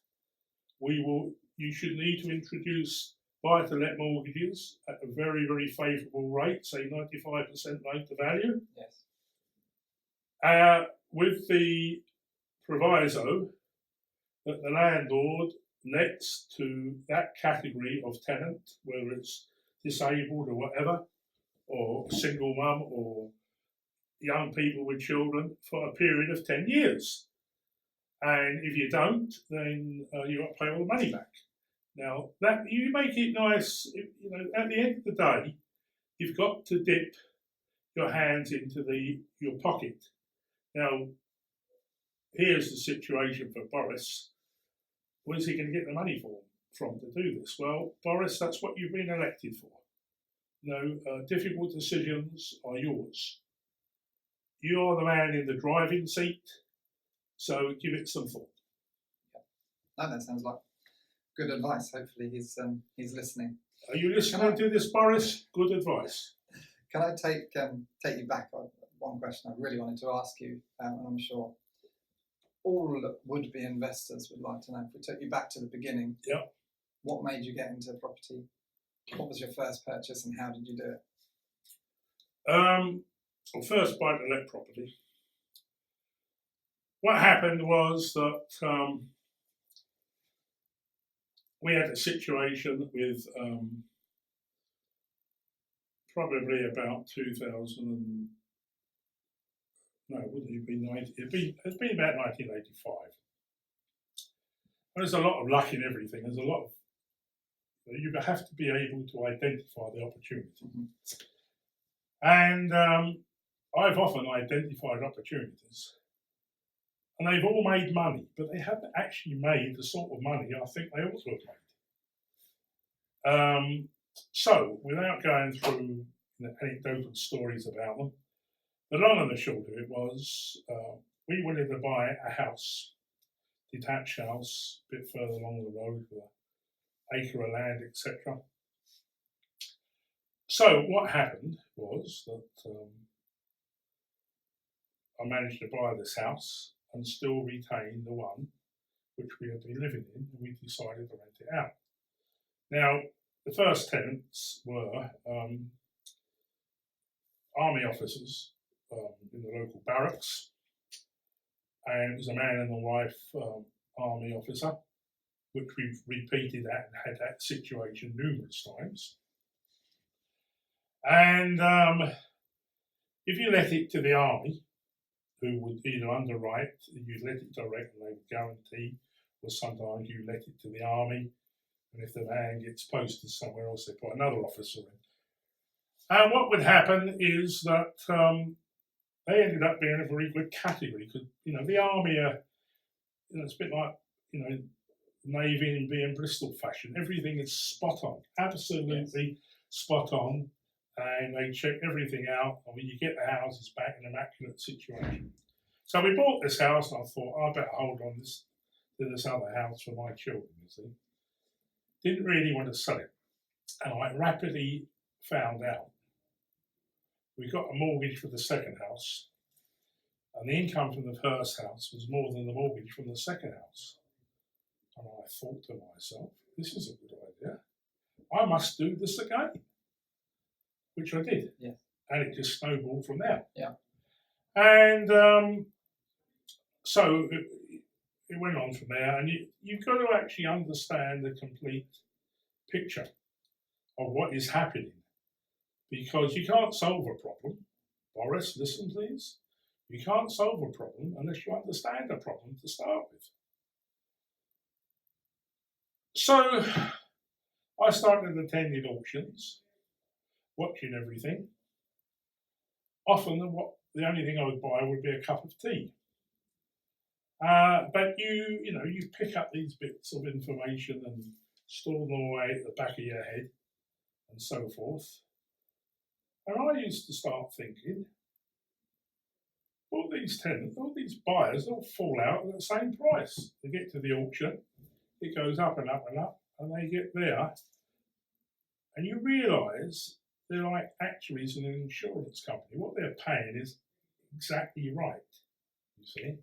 You should need to introduce buy-to-let mortgages at a very, very favourable rate, say 95% loan to value. Yes. With the proviso that the landlord lets to that category of tenant, whether it's disabled or whatever, or single mum or young people with children, for a period of 10 years. And if you don't, then you've got to pay all the money back. Now, that you make it nice, at the end of the day, you've got to dip your hands into your pocket. Now, here's the situation for Boris. Where's he going to get the money from to do this? Well, Boris, that's what you've been elected for. Difficult decisions are yours. You're the man in the driving seat, so give it some thought. That sounds like good advice. Hopefully he's listening. Are you listening to this, Boris? Good advice. Can I take you back on one question I really wanted to ask you, and I'm sure all would-be investors would like to know. If we took you back to the beginning, what made you get into property? What was your first purchase and how did you do it? Well, first buy-to-let property. What happened was that we had a situation with probably about 2000. No, it wouldn't have been 90. It's been about 1985. There's a lot of luck in everything. There's a lot of. You have to be able to identify the opportunity. Mm-hmm. And I've often identified opportunities, and they've all made money, but they haven't actually made the sort of money I think they ought to have made. So, without going through anecdotal stories about them, the long and the short of it was we wanted to buy a house, detached house, a bit further along the road with an acre of land, etc. So what happened was that I managed to buy this house and still retain the one which we had been living in, and we decided to rent it out. Now, the first tenants were army officers in the local barracks, and it was a man and a wife army officer, which we've repeated that and had that situation numerous times. And if you let it to the army, who would either underwrite, you let it direct and they would guarantee, or sometimes you let it to the army, and if the man gets posted somewhere else, they put another officer in. And what would happen is that they ended up being a very good category, because the army are, it's a bit like Navy and being Bristol fashion. Everything is spot on, absolutely spot on, and they check everything out. And when you get the houses back in an immaculate situation. So we bought this house, and I thought I better hold on to this other house for my children. You see, didn't really want to sell it, and I rapidly found out we got a mortgage for the second house, and the income from the first house was more than the mortgage from the second house. And I thought to myself, this is a good idea. I must do this again, which I did. Yeah. And it just snowballed from there. Yeah. And so it went on from there, and you've got to actually understand the complete picture of what is happening, because you can't solve a problem. Boris, listen please. You can't solve a problem unless you understand the problem to start with. So I started attending auctions, watching everything. Often the only thing I would buy would be a cup of tea. But you pick up these bits of information and store them away at the back of your head and so forth. And I used to start thinking, all these tenants, all these buyers, all fall out at the same price. They get to the auction, it goes up and up and up, and they get there, and you realise they're like actuaries in an insurance company. What they're paying is exactly right, you see.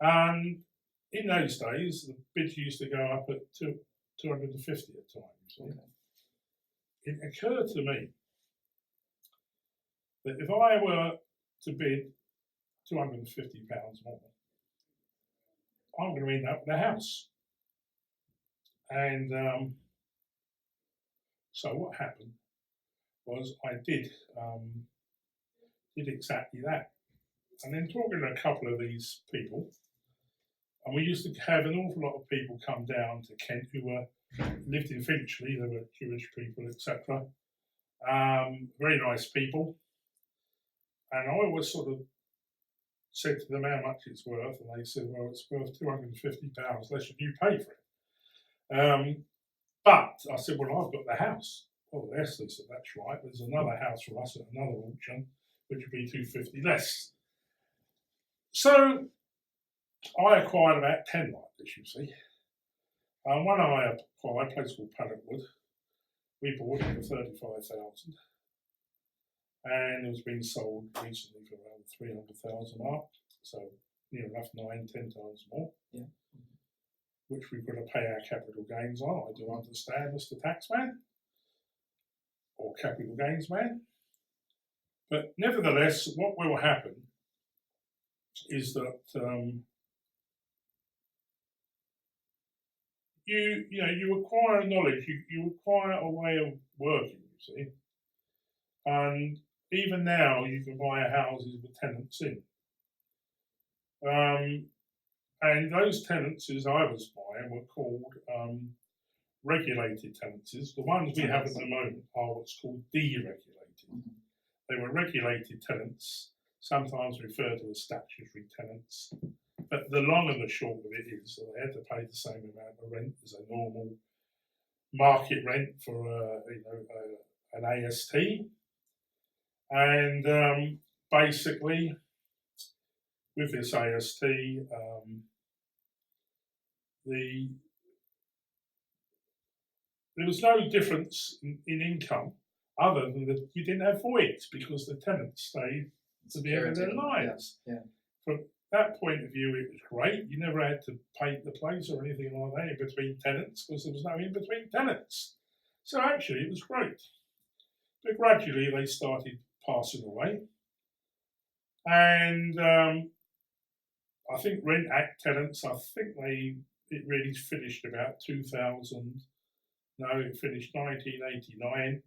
And in those days, the bids used to go up at 250 at times. Okay. It occurred to me that if I were to bid £250 more, I'm going to end up with a house. And so what happened was I did exactly that. And then talking to a couple of these people, and we used to have an awful lot of people come down to Kent who lived in Finchley. They were Jewish people, etc. Very nice people. And I always sort of said to them how much it's worth, and they said, well, it's worth £250 less than you pay for it. But I said, well, I've got the house. Oh, yes, they said, that's right. There's another house for us at another auction, which would be £250 less. So I acquired about 10 like this, you see. One I acquired, a place called Paddockwood, we bought it for $35,000. And it was being sold recently for around $300,000 up, so near enough 9-10 times more. Yeah. Which we've got to pay our capital gains on. I do understand, Mr. Taxman, or capital gains man. But nevertheless, what will happen is that you acquire knowledge, you acquire a way of working, you see. And even now, you can buy houses with tenants in. And those tenancies I was buying were called regulated tenancies. The ones we have at the moment are what's called deregulated. Mm-hmm. They were regulated tenants, sometimes referred to as statutory tenants. But the long and the short of it is that they had to pay the same amount of rent as a normal market rent for an AST. And basically, with this AST, there was no difference in income other than that you didn't have voids because the tenants stayed to the end of their lives. Yeah. Yeah. From that point of view, it was great. You never had to paint the place or anything like that in between tenants because there was no in between tenants. So actually, it was great. But gradually, they started passing away. And I think Rent Act tenants, it really finished about 2000. No, it finished 1989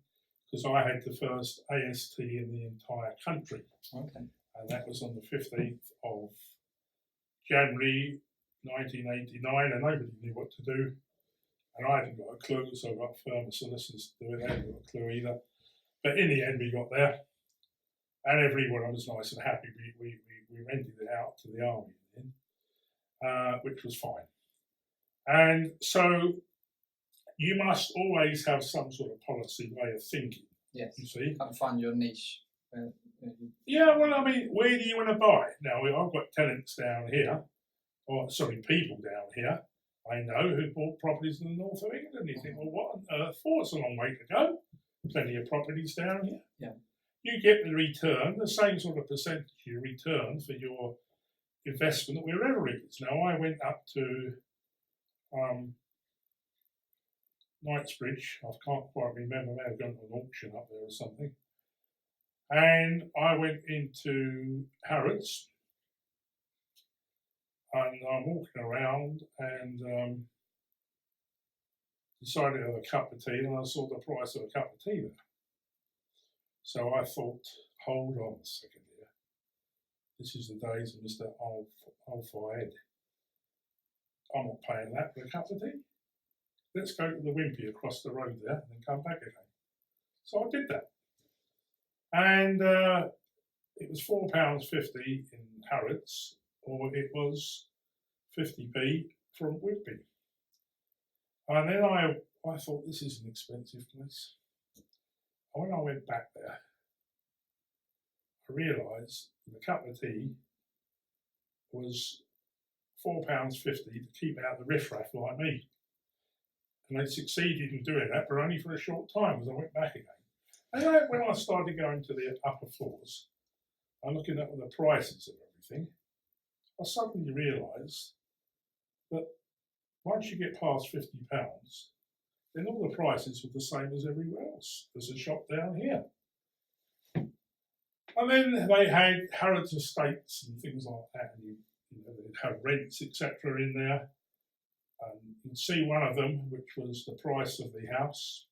because I had the first AST in the entire country. Okay. And that was on the 15th of January 1989, and nobody knew what to do. And I hadn't got a clue, so I got firm solicitors to do it. They hadn't got a clue either. But in the end, we got there. And everyone was nice and happy. We rented it out to the army then, which was fine. And so you must always have some sort of policy way of thinking. Yes. You see? Can't find your niche. Yeah, well, I mean, where do you want to buy? Now, I've got tenants down here, people down here, I know, who bought properties in the north of England. You think, well, what on earth for? It's a long way to go. Plenty of properties down here. Yeah. You get the return, the same sort of percentage you return for your investment wherever it is. Now, I went up to Knightsbridge. I can't quite remember. I may have gone to an auction up there or something. And I went into Harrods. And I'm walking around and decided to have a cup of tea, and I saw the price of a cup of tea there. So I thought, hold on a second here. This is the days of Mr. Al-Fayed. I'm not paying that for a cup of tea. Let's go to the Wimpy across the road there and then come back again. So I did that. And it was £4.50 in Harrods, or it was 50p from Whitby. And then I thought, this is an expensive place. And when I went back there, realised the cup of tea was £4.50 to keep out the riffraff like me. And they succeeded in doing that, but only for a short time, as I went back again. And then when I started going to the upper floors and looking at the prices of everything, I suddenly realised that once you get past £50, then all the prices were the same as everywhere else. There's a shop down here. And then they had Harrods Estates and things like that, and they'd have rents, etc. in there. You'd see one of them, which was the price of the house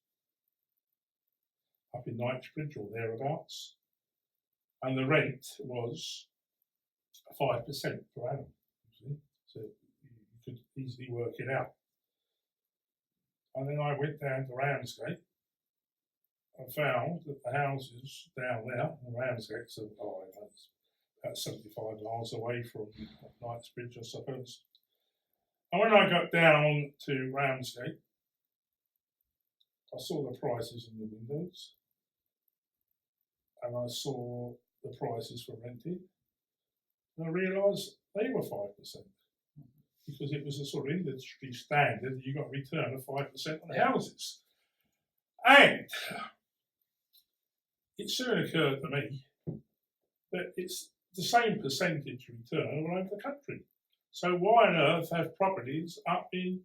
up in Knightsbridge or thereabouts, and the rent was 5% per annum. So you could easily work it out. And then I went down to Ramsgate and found that the houses down there, and Ramsgate's about 75 miles away from Knightsbridge, I suppose. And when I got down to Ramsgate, I saw the prices in the windows, and I saw the prices for renting, and I realised they were 5%, because it was a sort of industry standard that you got a return of 5% on the houses. And it soon occurred to me that it's the same percentage return all over the country. So why on earth have properties up in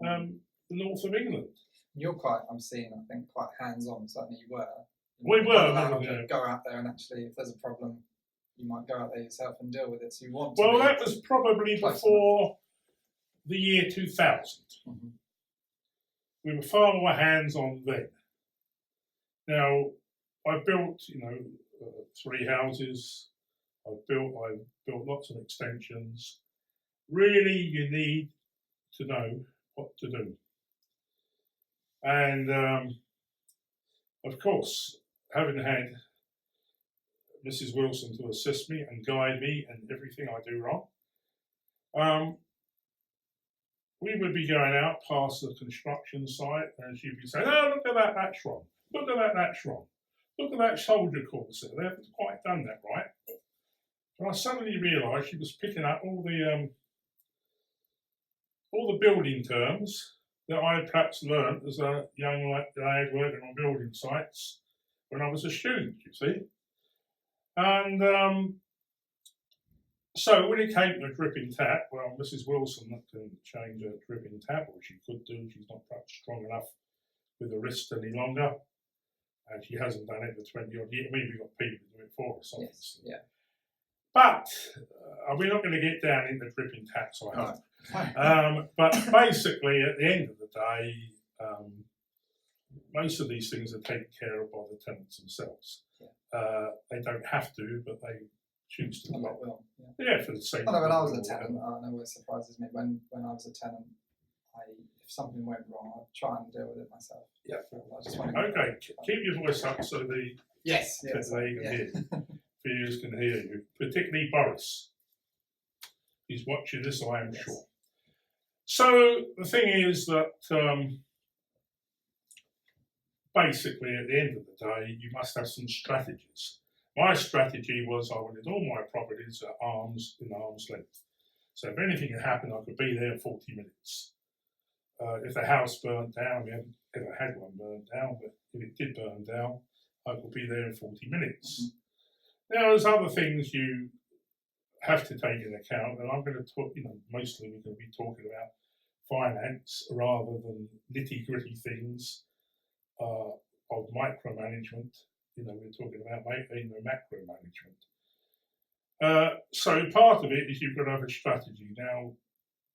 the north of England? You're quite, I'm seeing, I think, quite hands-on. Certainly you were. We were. Allowed to go out there and actually, if there's a problem, you might go out there yourself and deal with it. So you want to. Well, that was probably before the year 2000. Mm-hmm. We were far more hands-on then. Now, I built, 3 houses. I built lots of extensions. Really, you need to know what to do. And, of course, having had Mrs. Wilson to assist me and guide me in everything I do wrong, we would be going out past the construction site and she'd be saying, "Oh, look at that, that's wrong. Look at that, that's wrong. Look at that soldier course there. They haven't quite done that right." And I suddenly realised she was picking up all the building terms that I had perhaps learnt as a young lad working on building sites when I was a student, you see. And so when it came to a dripping tap, well, Mrs. Wilson can change a dripping tap, or she could do. She's not perhaps strong enough with her wrist any longer, and she hasn't done it for 20 odd years. I mean, we've got people to do it for us, obviously. Yes, yeah. But we're not going to get down into dripping taps, I hope. But basically, at the end of the day, most of these things are taken care of by the tenants themselves. Yeah. They don't have to, but they choose to. Will. Yeah, for the sake. I know when I was a tenant, I know what surprises me. When I was a tenant, if something went wrong, I'd try and deal with it myself. Yeah. I just want to okay, keep your voice up so the yes, they can hear. Viewers can hear you, particularly Boris. He's watching this, I am sure. So the thing is that basically at the end of the day, you must have some strategies. My strategy was I wanted all my properties at arm's length. So if anything had happened, I could be there in 40 minutes. If the house burned down, we haven't ever had one burned down, but if it did burn down, I could be there in 40 minutes. Mm-hmm. Now, there's other things you have to take into account, and I'm going to talk, mostly we're going to be talking about finance rather than nitty-gritty things of micromanagement. We're talking about macro management. So part of it is you've got to have a strategy. Now,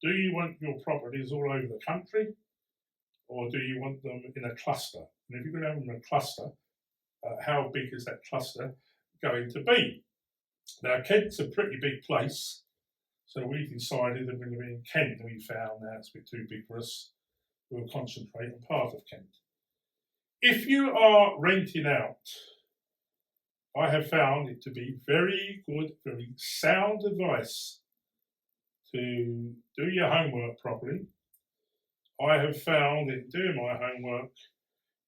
do you want your properties all over the country, or do you want them in a cluster? And if you're going to have them in a cluster, how big is that cluster going to be? Now, Kent's a pretty big place, so we decided that we're going to be in Kent, and we found that it's a bit too big for us. We'll concentrate on part of Kent. If you are renting out, I have found it to be very good, very sound advice to do your homework properly. I have found in doing my homework,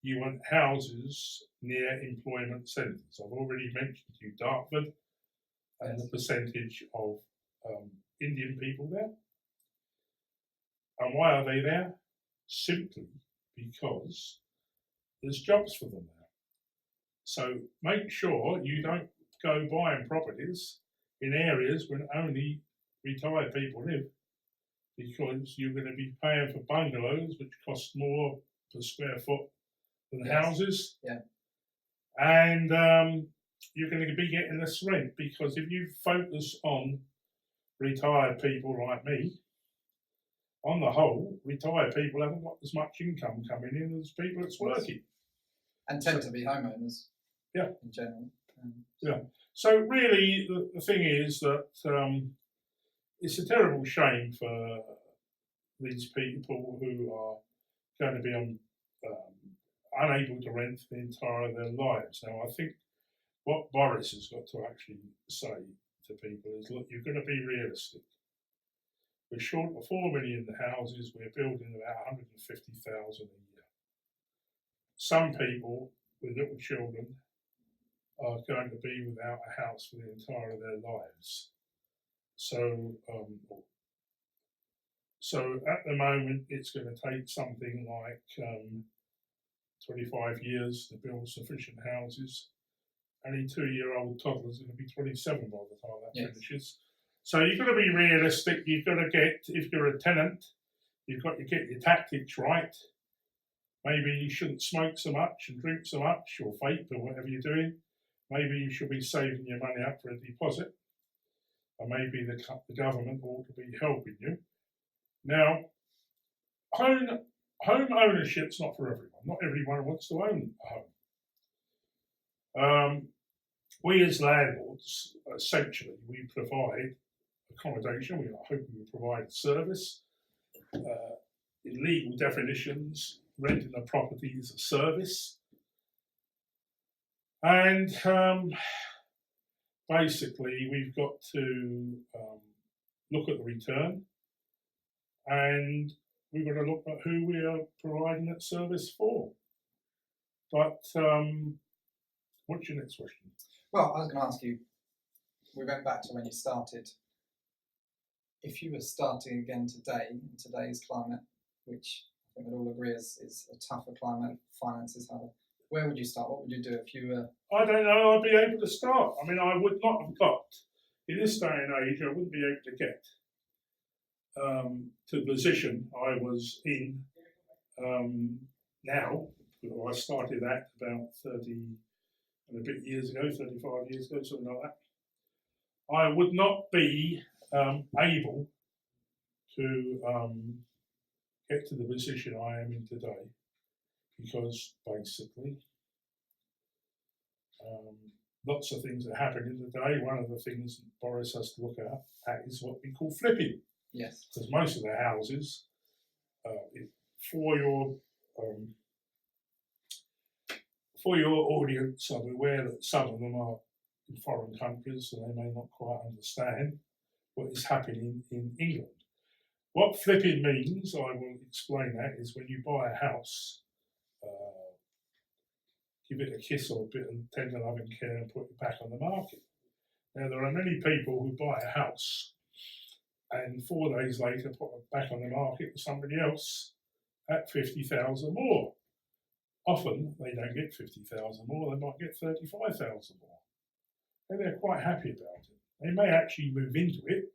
you want houses near employment centres. I've already mentioned to you Dartford and the percentage of Indian people there. And why are they there? Simply because there's jobs for them there. So make sure you don't go buying properties in areas where only retired people live, because you're going to be paying for bungalows which cost more per square foot than houses. Yeah. And you're going to be getting less rent, because if you focus on retired people like me, on the whole, retired people haven't got as much income coming in as people that's working. And tend to be homeowners. Yeah. In general. Yeah. So really, the thing is that it's a terrible shame for these people who are going to be unable to rent the entire of their lives. Now, I think what Boris has got to actually say to people is, look, you've got to be realistic. We're short of 4 million houses. We're building about 150,000 a year. Some people with little children are going to be without a house for the entire of their lives. So at the moment, it's going to take something like 25 years to build sufficient houses. Any 2-year-old toddler is going to be 27 by the time that finishes. So you've got to be realistic. You've got to get, if you're a tenant, you've got to get your tactics right. Maybe you shouldn't smoke so much and drink so much, or vape, or whatever you're doing. Maybe you should be saving your money up for a deposit. And maybe the government ought to be helping you. Now, home ownership's not for everyone. Not everyone wants to own a home. We as landlords, essentially, we provide accommodation. We are hoping we provide service. In legal definitions, renting a property is a service. And basically, we've got to look at the return, and we've got to look at who we are providing that service for. But what's your next question? Well, I was going to ask you, we went back to when you started. If you were starting again today, in today's climate, which I think we'd all agree is a tougher climate, finance is harder, where would you start? What would you do if you were... I don't know, I'd be able to start. I mean, I would not have got, in this day and age, I wouldn't be able to get to the position I was in now. I started that about 30 and a bit years ago, 35 years ago, something like that. I would not be able to get to the position I am in today, because basically lots of things that happen in the day. One of the things Boris has to look at is what we call flipping. Yes. Because most of the houses, for your audience, I'm aware that some of them are in foreign countries, so they may not quite understand what is happening in England. What flipping means, I will explain that, is when you buy a house, give it a kiss or a bit of tender loving care and put it back on the market. Now, there are many people who buy a house and 4 days later put it back on the market with somebody else at 50,000 more. Often they don't get 50,000 more, they might get 35,000 more. And they're quite happy about it. They may actually move into it,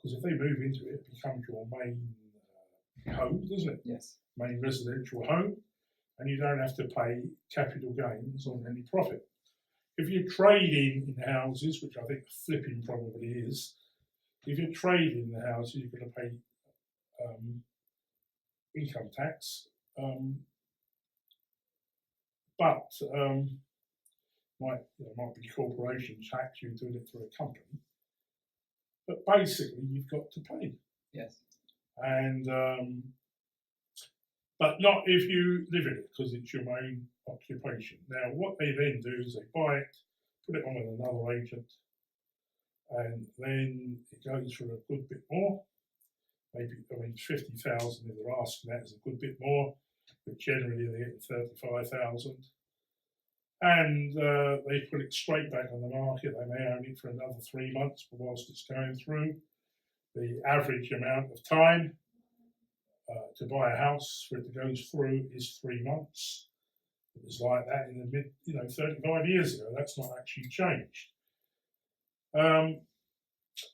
because if they move into it, it becomes your main home, doesn't it? Yes. Main residential home, and you don't have to pay capital gains on any profit. If you're trading in houses, which I think flipping probably is, if you're trading in the houses, you're going to pay income tax, but might be corporation tax. You're doing it through a company, but basically you've got to pay. Yes. And but not if you live in it, because it's your main occupation. Now, what they then do is they buy it, put it on with another agent, and then it goes for a good bit more. Maybe, 50,000 if they're asking that is a good bit more. but generally they're getting 35,000. And they put it straight back on the market. They may own it for another 3 months whilst it's going through. The average amount of time to buy a house for it to go through is 3 months. It was like that in the 35 years ago. That's not actually changed.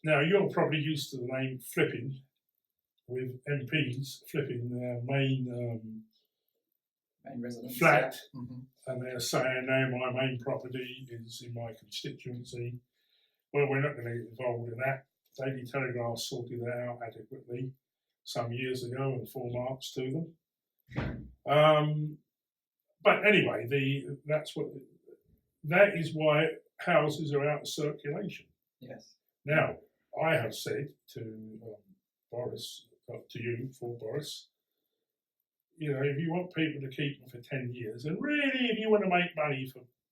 Now, you're probably used to the name flipping, with MPs flipping their main residence flat, yeah. Mm-hmm. and they're saying, no, my main property is in my constituency. Well, we're not going to get involved in that. Daily Telegraph sorted that out adequately some years ago, and full marks to them. But anyway, that is why houses are out of circulation. Yes. Now, I have said to Boris, to you, for Boris, if you want people to keep them for 10 years, and really, if you want to make money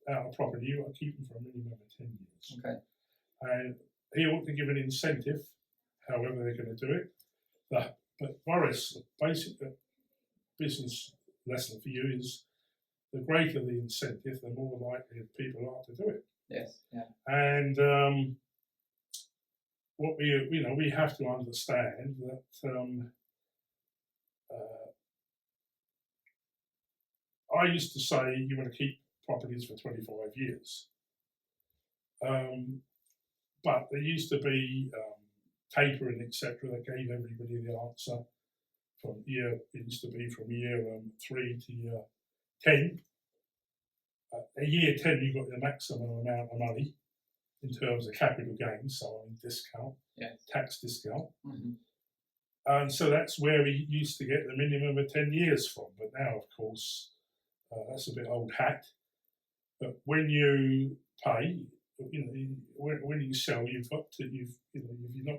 out of property, you've got to keep them for a minimum of 10 years. Okay. And he ought to give an incentive, however they're going to do it. But Boris, the basic business lesson for you is the greater the incentive, the more likely people are to do it. Yes. Yeah. And what we have to understand that I used to say you want to keep properties for 25 years. But there used to be tapering, etc., that gave everybody the answer from year, it used to be from year 3 to year 10. At year 10, you got the maximum amount of money in terms of capital gains, so discount, yes. Tax discount. Mm-hmm. And so that's where we used to get the minimum of 10 years from. But now, of course, that's a bit old hat. But when you pay, when you sell, you've not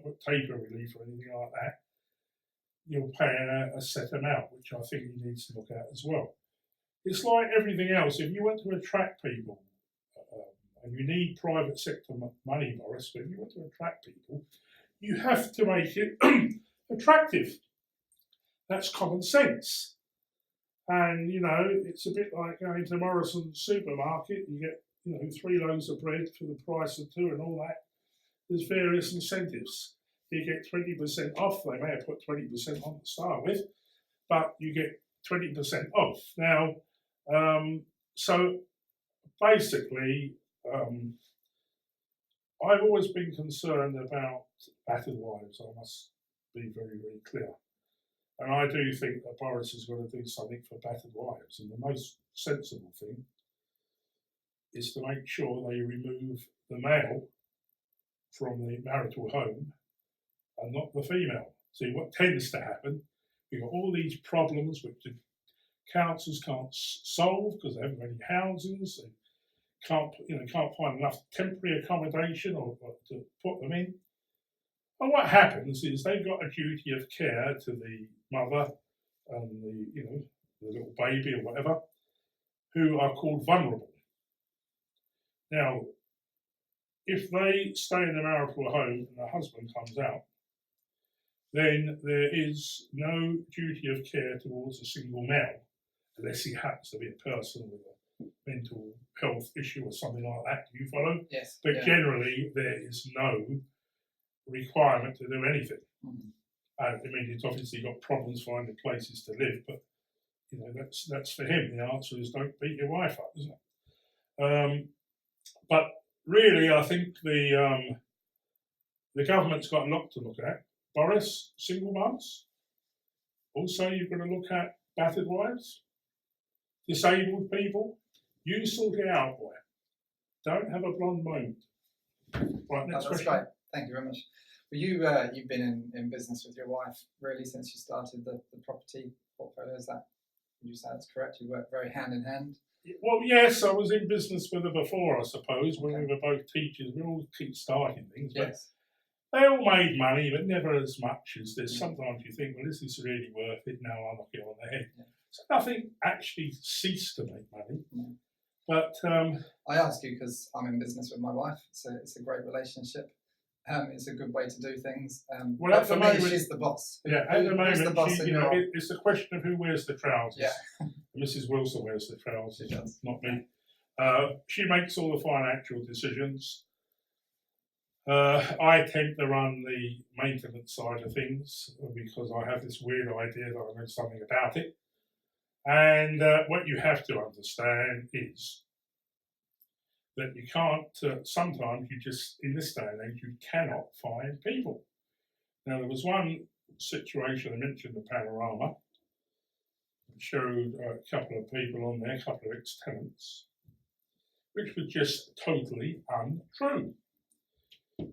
got taper relief or anything like that, you're paying a set amount, which I think you need to look at as well. It's like everything else. If you want to attract people, and you need private sector money, Boris, but if you want to attract people, you have to make it attractive. That's common sense. And, it's a bit like going to Morrison's supermarket. You get, 3 loaves of bread for the price of 2 and all that. There's various incentives. You get 20% off. They may have put 20% on to start with, but you get 20% off. Now, so basically, I've always been concerned about battered wives. I must be very, very clear. And I do think that Boris is going to do something for battered wives. And the most sensible thing is to make sure they remove the male from the marital home and not the female. See, what tends to happen, you've got all these problems which the councils can't solve because they haven't got any houses. They can't find enough temporary accommodation or to put them in. And what happens is they've got a duty of care to the mother and the little baby or whatever, who are called vulnerable. Now, if they stay in the marital home and the husband comes out, then there is no duty of care towards a single male, unless he happens to be a person with a mental health issue or something like that. Do you follow? Yes. But generally, there is no requirement to do anything. Mm-hmm. I mean, he's obviously got problems finding places to live, but that's for him. The answer is don't beat your wife up, isn't it? But really, I think the government's got a lot to look at. Boris, single mums. Also, you've got to look at battered wives, disabled people. You sort it out, boy. Don't have a blonde moment. Right, next question. Right. Thank you very much. Well, you've been in business with your wife really since you started the property portfolio. Is that? Would you say that's correct? You work very hand in hand. Well, yes, I was in business with her before, I suppose, when we were both teachers. We all keep starting things, but Yes. they all made money, but never as much as this. Sometimes you think, well, this is really worth it. Now I'll knock it on the head. Yeah. So nothing actually ceased to make money. Yeah. But I ask you because I'm in business with my wife. It's a great relationship. It's a good way to do things. Well, but at for the me, moment, she's the boss. Yeah, at the Who's the moment, boss in your... it's a question of who wears the trousers. Yeah. Mrs. Wilson wears the trousers, She does. not me. She makes all the financial decisions. I tend to run the maintenance side of things because I have this weird idea that I know something about it. And what you have to understand is that you can't, sometimes you just, in this day and age, you cannot find people. Now, there was one situation, I mentioned the panorama, showed a couple of people on there, a couple of ex-tenants, which was just totally untrue.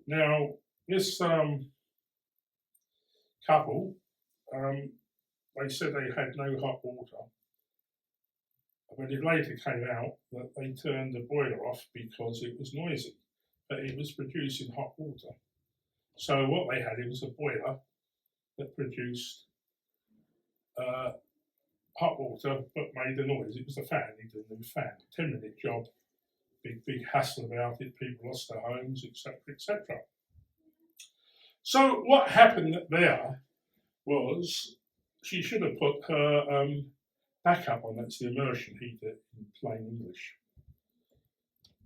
Now, this couple, they said they had no hot water, but it later came out that they turned the boiler off because it was noisy, but it was producing hot water. So what they had, it was a boiler that produced hot water but made a noise. It was a fan, it did a new fan, 10-minute job, big hassle about it, people lost their homes, etc., etc. So what happened there was she should have put her backup on, that's the immersion heater in plain English.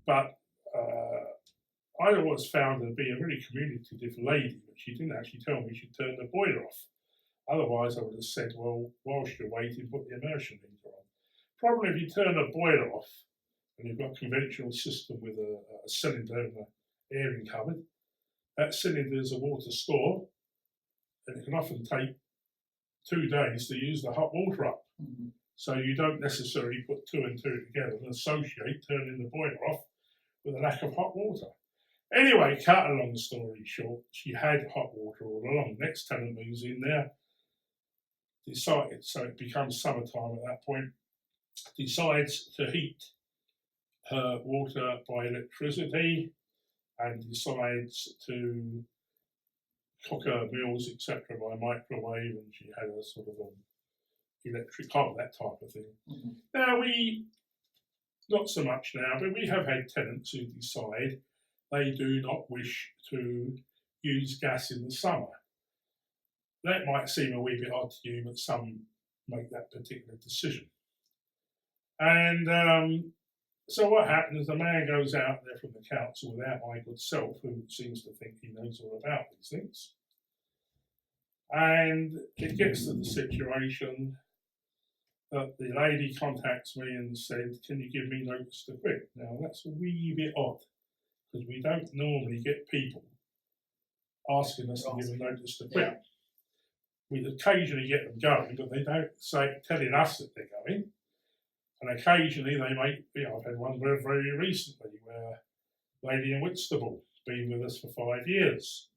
But I always found her to be a very communicative lady, but she didn't actually tell me she'd turn the boiler off. Otherwise, I would have said, well, whilst you're waiting, put the immersion heater on. Probably if you turn the boiler off and you've got a conventional system with a cylinder and an airing cupboard, that cylinder is a water store, and it can often take 2 days to use the hot water up. Mm-hmm. So you don't necessarily put 2 and 2 together and associate turning the boiler off with a lack of hot water. Anyway, cut a long story short, she had hot water all along. Next tenant moves in there, decided, so it becomes summertime at that point, decides to heat her water by electricity and decides to cook her meals, etc., by microwave, and she had a sort of electric hob, that type of thing. Mm-hmm. Now, not so much now, but we have had tenants who decide they do not wish to use gas in the summer. That might seem a wee bit odd to you, but some make that particular decision. And so what happens is the man goes out there from the council without my good self, who seems to think he knows all about these things. And it gets to the situation that the lady contacts me and said, can you give me notice to quit? Now, that's a wee bit odd, because we don't normally get people asking us to give a notice to quit. Yeah. We occasionally get them going, but they don't say, telling us that they're going. And occasionally they might, I've had one very, very recently where a lady in Whitstable been with us for 5 years,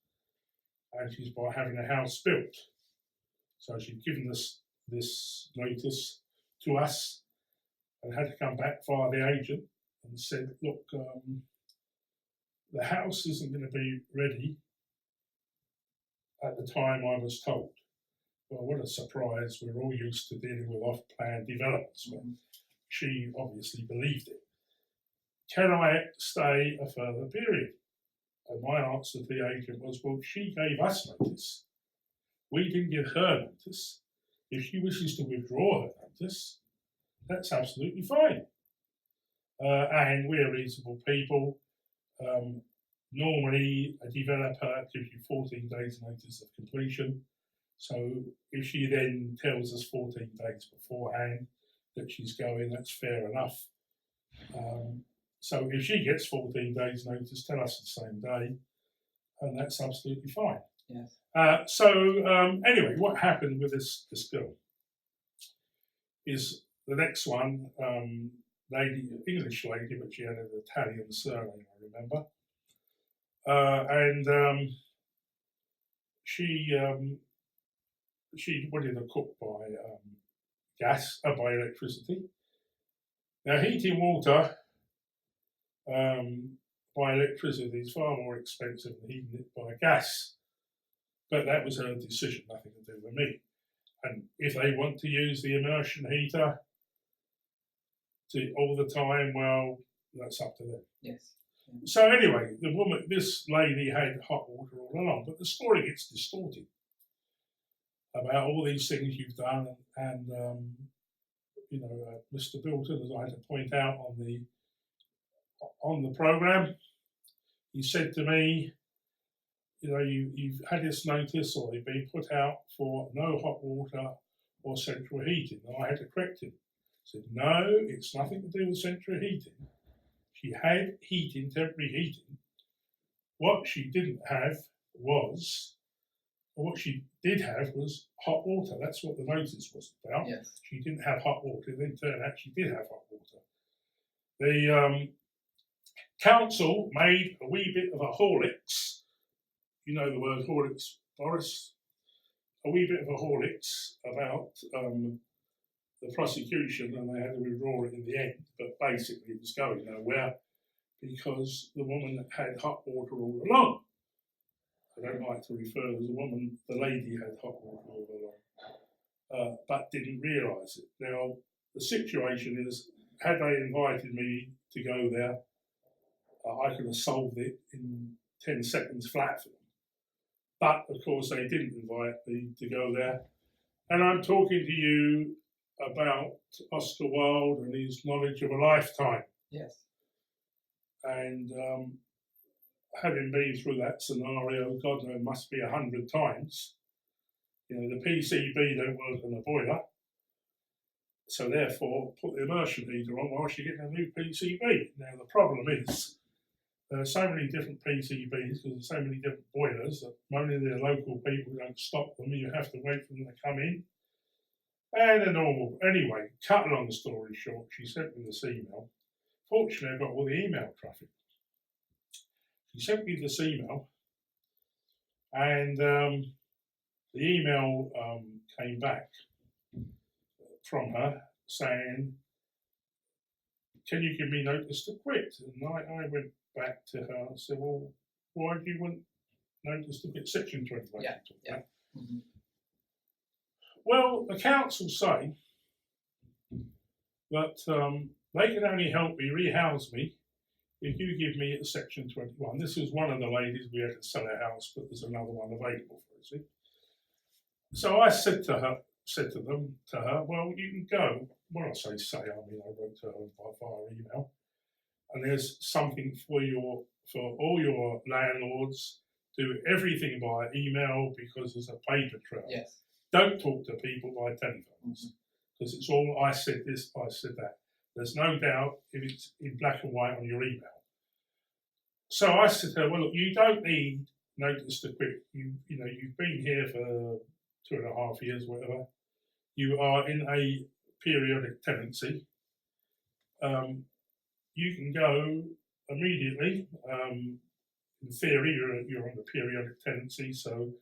and she's by having a house built. So she'd given us this notice to us and had to come back via the agent and said, look, the house isn't going to be ready at the time I was told. Well, what a surprise. We're all used to dealing with off-plan developments. But she obviously believed it. Can I stay a further period? And my answer to the agent was, well, she gave us notice. We didn't give her notice. If she wishes to withdraw her notice, that's absolutely fine. And we're reasonable people. Normally, a developer gives you 14 days notice of completion. So if she then tells us 14 days beforehand that she's going, that's fair enough. So if she gets 14 days notice, tell us the same day, and that's absolutely fine. Yes. Anyway, what happened with this girl is the next one, lady, English lady, but she had an Italian surname, I remember. She wanted to cook by by electricity. Now, heating water by electricity is far more expensive than heating it by gas. But that was her decision, nothing to do with me. And if they want to use the immersion heater all the time, well, that's up to them. Yes. So anyway, this lady had hot water all along, but the story gets distorted about all these things you've done, and Mr. Bilton, as I had to point out on the program, he said to me, you've had this notice, or you've been put out for no hot water or central heating. And I had to correct him. I said, no, it's nothing to do with central heating. She had heating, temporary heating. What she did have was hot water. That's what the notice was about. Yes. She didn't have hot water. It then turned out she did have hot water. The council made a wee bit of a Horlicks. You know the word Horlicks, Boris? A wee bit of a Horlicks about the prosecution, and they had to withdraw it in the end. But basically, it was going nowhere because the woman had hot water all along. I don't like to refer to the lady had hot water all along, but didn't realise it. Now, the situation is, had they invited me to go there, I could have solved it in 10 seconds flat for them. But, of course, they didn't invite me to go there. And I'm talking to you about Oscar Wilde and his knowledge of a lifetime. Yes. And having been through that scenario, God knows, must be 100 times. The PCB don't work on the boiler, so therefore put the immersion heater on whilst you get a new PCB. Now the problem is there are so many different PCBs because there's so many different boilers that only the local people don't stock them, and you have to wait for them to come in. And anyway, cut a long story short, she sent me this email. Fortunately, I got all the email traffic. She sent me this email, and the email came back from her saying, can you give me notice to quit? And I went back to her and said, well, why do you want notice to quit? Section 21. Yeah. Mm-hmm. Well, the council say that they can only help me, rehouse me, if you give me a Section 21. This is one of the ladies we had to sell a house, but there's another one available for us. So I said to her, well, you can go. When I say, I wrote to her via email. And there's something for all your landlords. Do everything by email because there's a paper trail. Yes. Don't talk to people by telephones because it's all I said this, I said that. There's no doubt if it's in black and white on your email. So I said to her, well, look, you don't need notice to quit. You've been here for 2.5 years, whatever. You are in a periodic tenancy. You can go immediately. In theory, you're on the periodic tenancy, so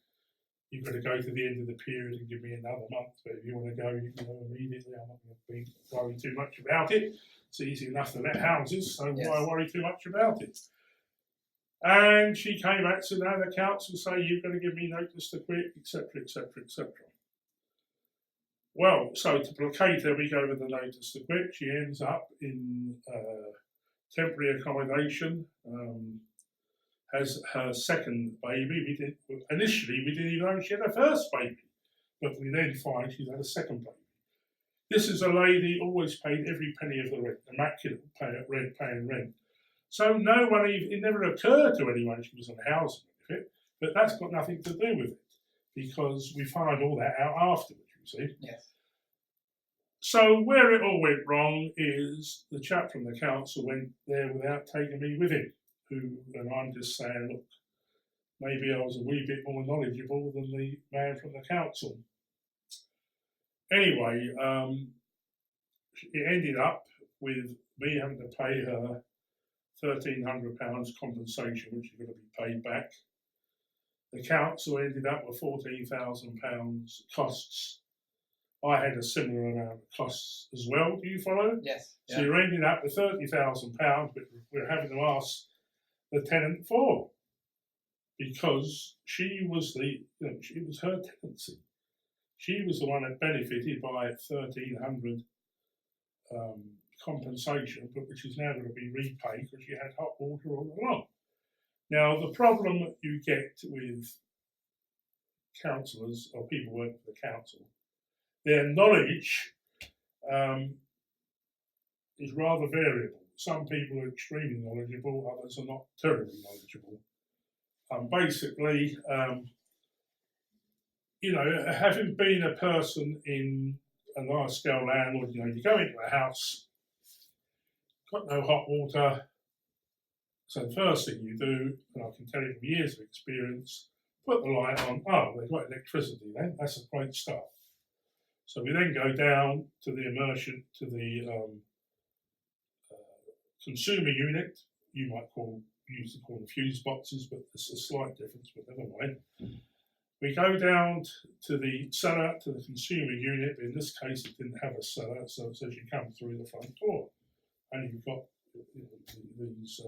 you've got to go to the end of the period and give me another month. But if you want to go, you can go immediately. I'm not going to be worrying too much about it. It's easy enough to let houses, so why worry too much about it? And she came back to now the council say you've got to give me notice to quit, etc., etc., etc. Well, so to placate her, we go with the notice to quit. She ends up in temporary accommodation. Has her second baby. Initially we didn't even know she had her first baby, but we then find she's had a second baby. This is a lady always paid every penny of the rent, immaculate paying rent. So it never occurred to anyone she was on housing benefit, but that's got nothing to do with it because we find all that out afterwards, you see. Yes. So where it all went wrong is the chap from the council went there without taking me with him. And I'm just saying, look, maybe I was a wee bit more knowledgeable than the man from the council. Anyway, it ended up with me having to pay her £1,300 compensation, which is going to be paid back. The council ended up with £14,000 costs. I had a similar amount of costs as well. Do you follow? Yes. So you're ending up with £30,000, but we're having to ask the tenant for, because she was her tenancy. She was the one that benefited by 1,300 compensation, but which is now going to be repaid because you had hot water all along. Now, the problem that you get with councillors or people working for the council, their knowledge is rather variable. Some people are extremely knowledgeable, others are not terribly knowledgeable. Basically, having been a person in a large-scale landlord, you go into a house, got no hot water, so the first thing you do, and I can tell you from years of experience, put the light on. Oh, they've got electricity then. That's a great start. So we then go down to the consumer unit. You might use to call them fuse boxes, but there's a slight difference, but never mind. We go down to the cellar, to the consumer unit. In this case, it didn't have a cellar, so it says you come through the front door. And you've got these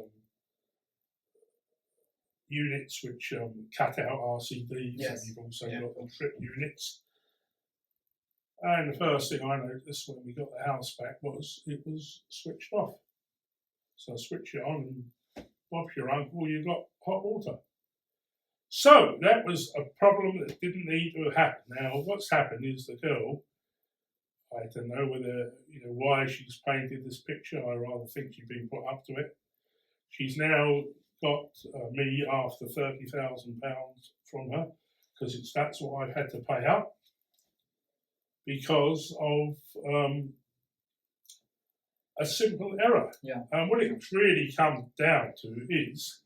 units which cut out RCDs, and you've also got the trip units. And the first thing I noticed when we got the house back was it was switched off. So I switch it on and Bob's your uncle, you got hot water. So that was a problem that didn't need to have happened. Now what's happened is the girl, I don't know why she's painted this picture. I rather think she's been put up to it. She's now got me after £30,000 from her because that's what I've had to pay up because of a simple error. And what it really comes down to is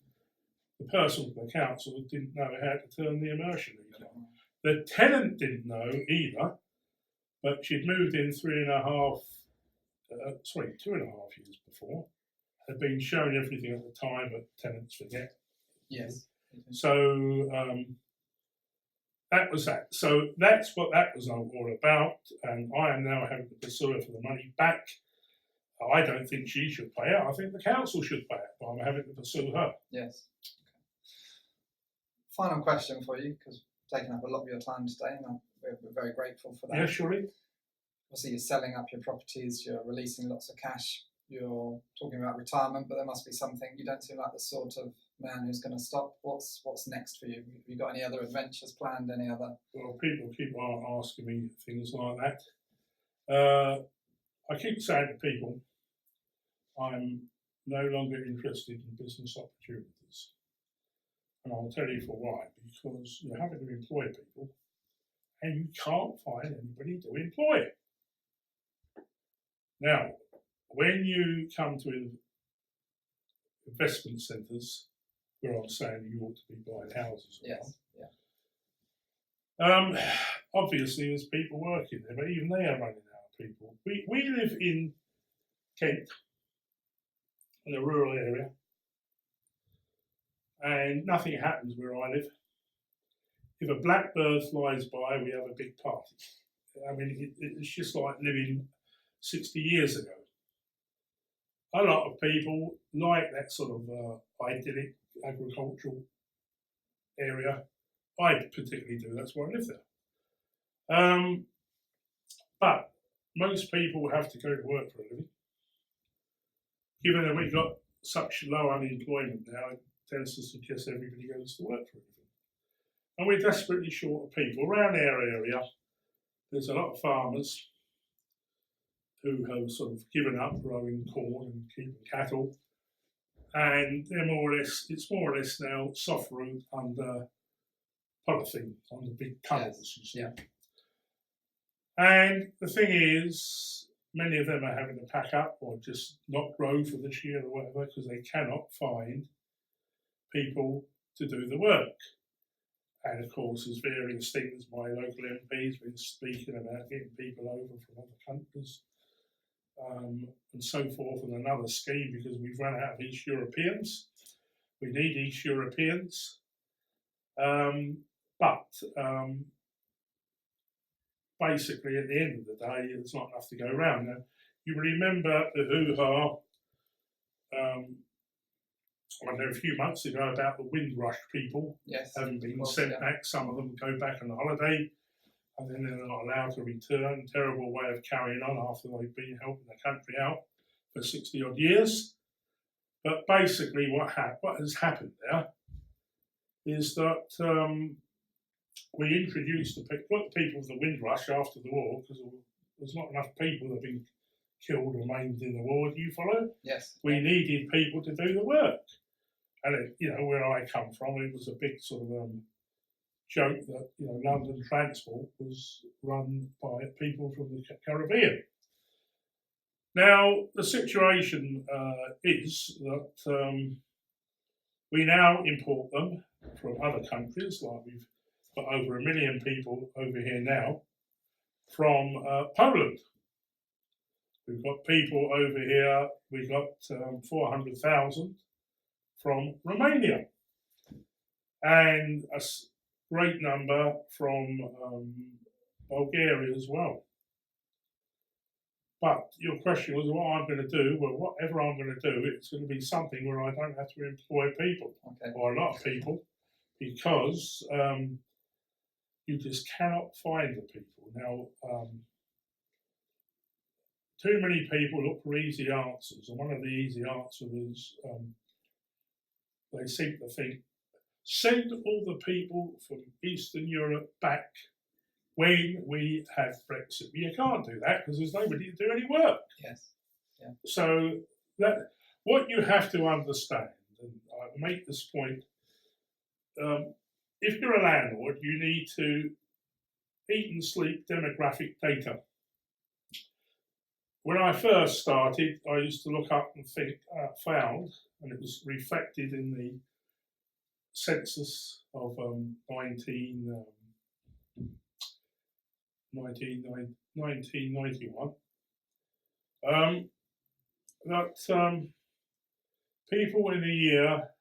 the person from the council didn't know how to turn the immersion heater on. The tenant didn't know either, but she'd moved in 2.5 years before, had been shown everything at the time, but tenants forget. Yes. So that was that. So that's what that was all about, and I am now having to pursue her for the money back. I don't think she should pay it. I think the council should pay it, but I'm having to pursue her. Yes. Okay. Final question for you, because we've taken up a lot of your time today, and we're very grateful for that. Yeah, surely. Obviously, you're selling up your properties, you're releasing lots of cash, you're talking about retirement, but there must be something. You don't seem like the sort of man who's going to stop. What's next for you? Have you got any other adventures planned? Any other? Well, people keep on asking me things like that. I keep saying to people, I'm no longer interested in business opportunities. And I'll tell you for why. Because you're having to employ people and you can't find anybody to employ. Now, when you come to investment centres, where I'm saying you ought to be buying houses, obviously there's people working there, but even they are running out of people. We live in Kent, in a rural area, and nothing happens where I live. If a blackbird flies by, we have a big party. I mean, it's just like living 60 years ago. A lot of people like that sort of idyllic agricultural area. I particularly do, that's why I live there. But most people have to go to work for a living. Given that we've got such low unemployment now, it tends to suggest everybody goes to work for a living. And we're desperately short of people. Around our area, there's a lot of farmers who have sort of given up growing corn and keeping cattle. And it's more or less now soft root under polythene, under big tunnels, you see. And the thing is, many of them are having to pack up or just not grow for this year or whatever because they cannot find people to do the work. And of course, there's various things. My local MP's been speaking about getting people over from other countries and so forth, and another scheme because we've run out of East Europeans. We need East Europeans. But basically, at the end of the day, it's not enough to go around. Now, you remember the hoo-ha, a few months ago about the Windrush people having been sent back. Some of them go back on holiday and then they're not allowed to return. Terrible way of carrying on after they've been helping the country out. for 60 odd years. But basically what has happened there is that we introduced the people of the Windrush after the war, because there's not enough people that have been killed or maimed in the war. Do you follow? Yes. We needed people to do the work. And, where I come from, it was a big sort of joke that, London Transport was run by people from the Caribbean. Now, the situation is that we now import them from other countries, like we've got over 1 million people over here now, from Poland. We've got people over here, we've got 400,000 from Romania, and a great number from Bulgaria as well. But your question was what I'm going to do. Well, whatever I'm going to do, it's going to be something where I don't have to employ people, or a lot of people, because you just cannot find the people. Now, too many people look for easy answers, and one of the easy answers is they seem to think, send all the people from Eastern Europe back when we have Brexit. But you can't do that because there's nobody to do any work. Yes. Yeah. So that what you have to understand, and I make this point, if you're a landlord, you need to eat and sleep demographic data. When I first started, I used to look up and think, found, and it was reflected in the census of 1991, that people in the year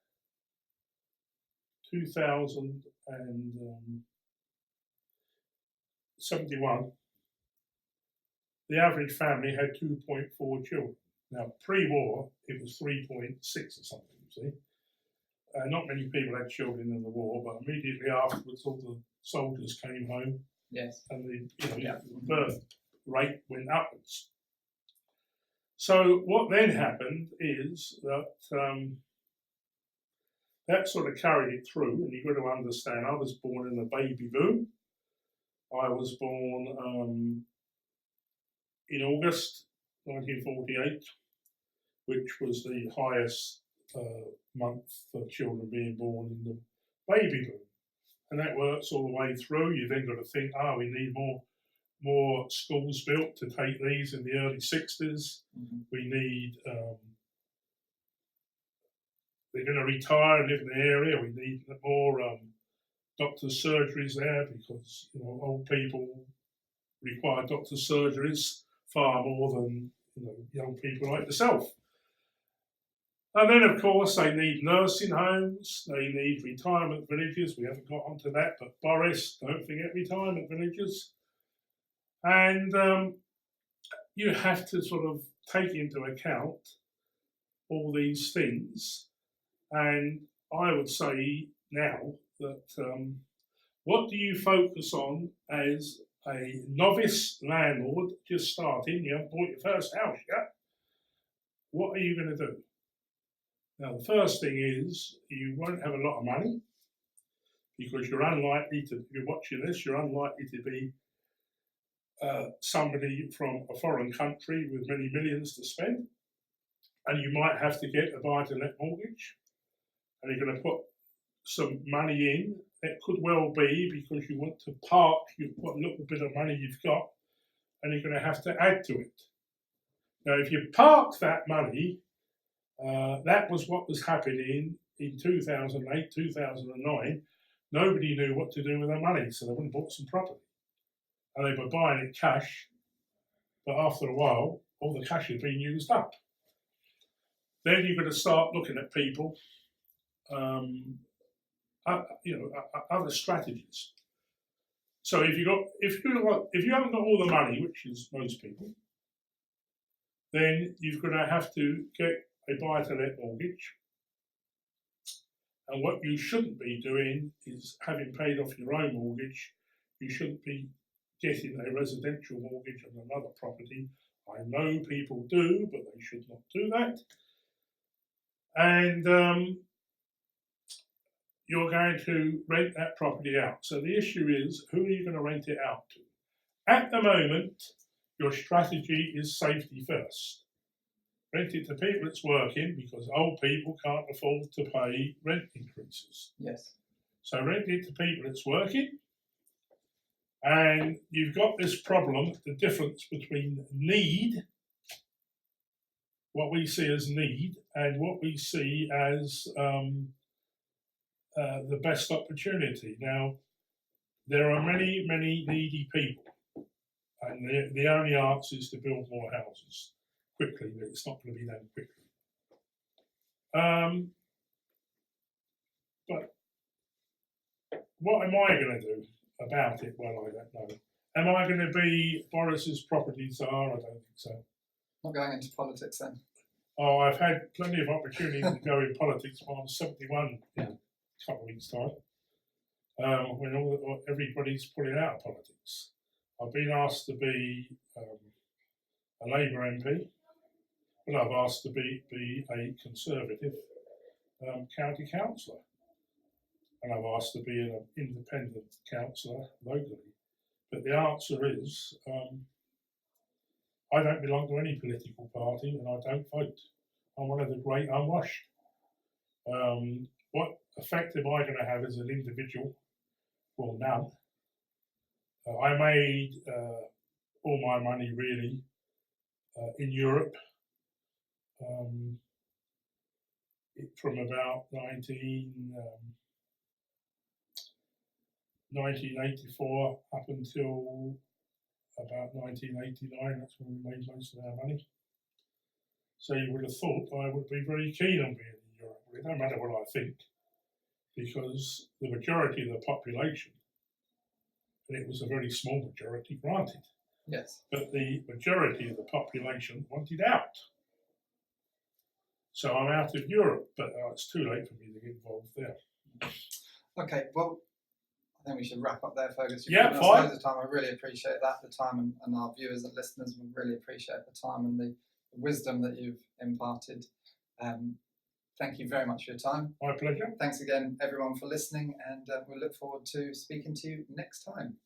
2071, the average family had 2.4 children. Now, pre-war, it was 3.6 or something, you see. Not many people had children in the war, but immediately afterwards, all the soldiers came home. Yes. And the birth rate went upwards. So what then happened is that that sort of carried it through, and you've got to understand, I was born in the baby boom. I was born in August 1948, which was the highest month for children being born in the baby boom. And that works all the way through. You then got to think, we need more schools built to take these in the early 60s. Mm-hmm. We need, they're going to retire and live in the area. We need more doctor's surgeries there because, old people require doctor's surgeries far more than, young people like yourself. And then, of course, they need nursing homes, they need retirement villages. We haven't got onto that, but Boris, don't forget retirement villages. And you have to sort of take into account all these things. And I would say now that what do you focus on as a novice landlord just starting? You haven't bought your first house yet. What are you going to do? Now, the first thing is you won't have a lot of money because you're unlikely to, if you're watching this, you're unlikely to be somebody from a foreign country with many millions to spend. And you might have to get a buy-to-let mortgage. And you're going to put some money in. It could well be because you want to park what little bit of money you've got, and you're going to have to add to it. Now, if you park that money, that was what was happening in 2008, 2009. Nobody knew what to do with their money, so they went and bought some property. And they were buying it cash, but after a while, all the cash had been used up. Then you've got to start looking at people, other strategies. So if you haven't got all the money, which is most people, then you're going to have to get a buy-to-let mortgage. And what you shouldn't be doing is, having paid off your own mortgage, you shouldn't be getting a residential mortgage on another property I know people do, but they should not do that. And you're going to rent that property out. So the issue is, who are you going to rent it out to? At the moment, your strategy is safety first. Rent it to people that's working, because old people can't afford to pay rent increases. Yes. So rent it to people that's working. And you've got this problem, the difference between need, what we see as need, and what we see as the best opportunity. Now, there are many, many needy people, and the only answer is to build more houses quickly, but it's not going to be done quickly. But what am I going to do about it? Well, I don't know. Am I going to be Boris's property czar? I don't think so. Not going into politics then. Oh, I've had plenty of opportunities to go in politics when I'm 71 in a couple of weeks' time, when everybody's pulling out of politics. I've been asked to be a Labour MP, but I've asked to be a Conservative county councillor. And I've asked to be an independent councillor locally. But the answer is, I don't belong to any political party, and I don't vote. I'm one of the great unwashed. What effect am I going to have as an individual? Well, none. I made all my money really in Europe from about 1984 up until about 1989. That's when we made most of our money. So you would have thought I would be very keen on being in Europe. But it don't matter what I think, because the majority of the population, and it was a very small majority, granted, Yes. but the majority of the population wanted out. So I'm out of Europe, but it's too late for me to get involved there. Okay, well, I think we should wrap up there, Fergus. Yeah, given us fine. loads of time. I really appreciate that, the time, and our viewers and listeners will really appreciate the time and the wisdom that you've imparted. Thank you very much for your time. My pleasure. Thanks again, everyone, for listening, and we look forward to speaking to you next time.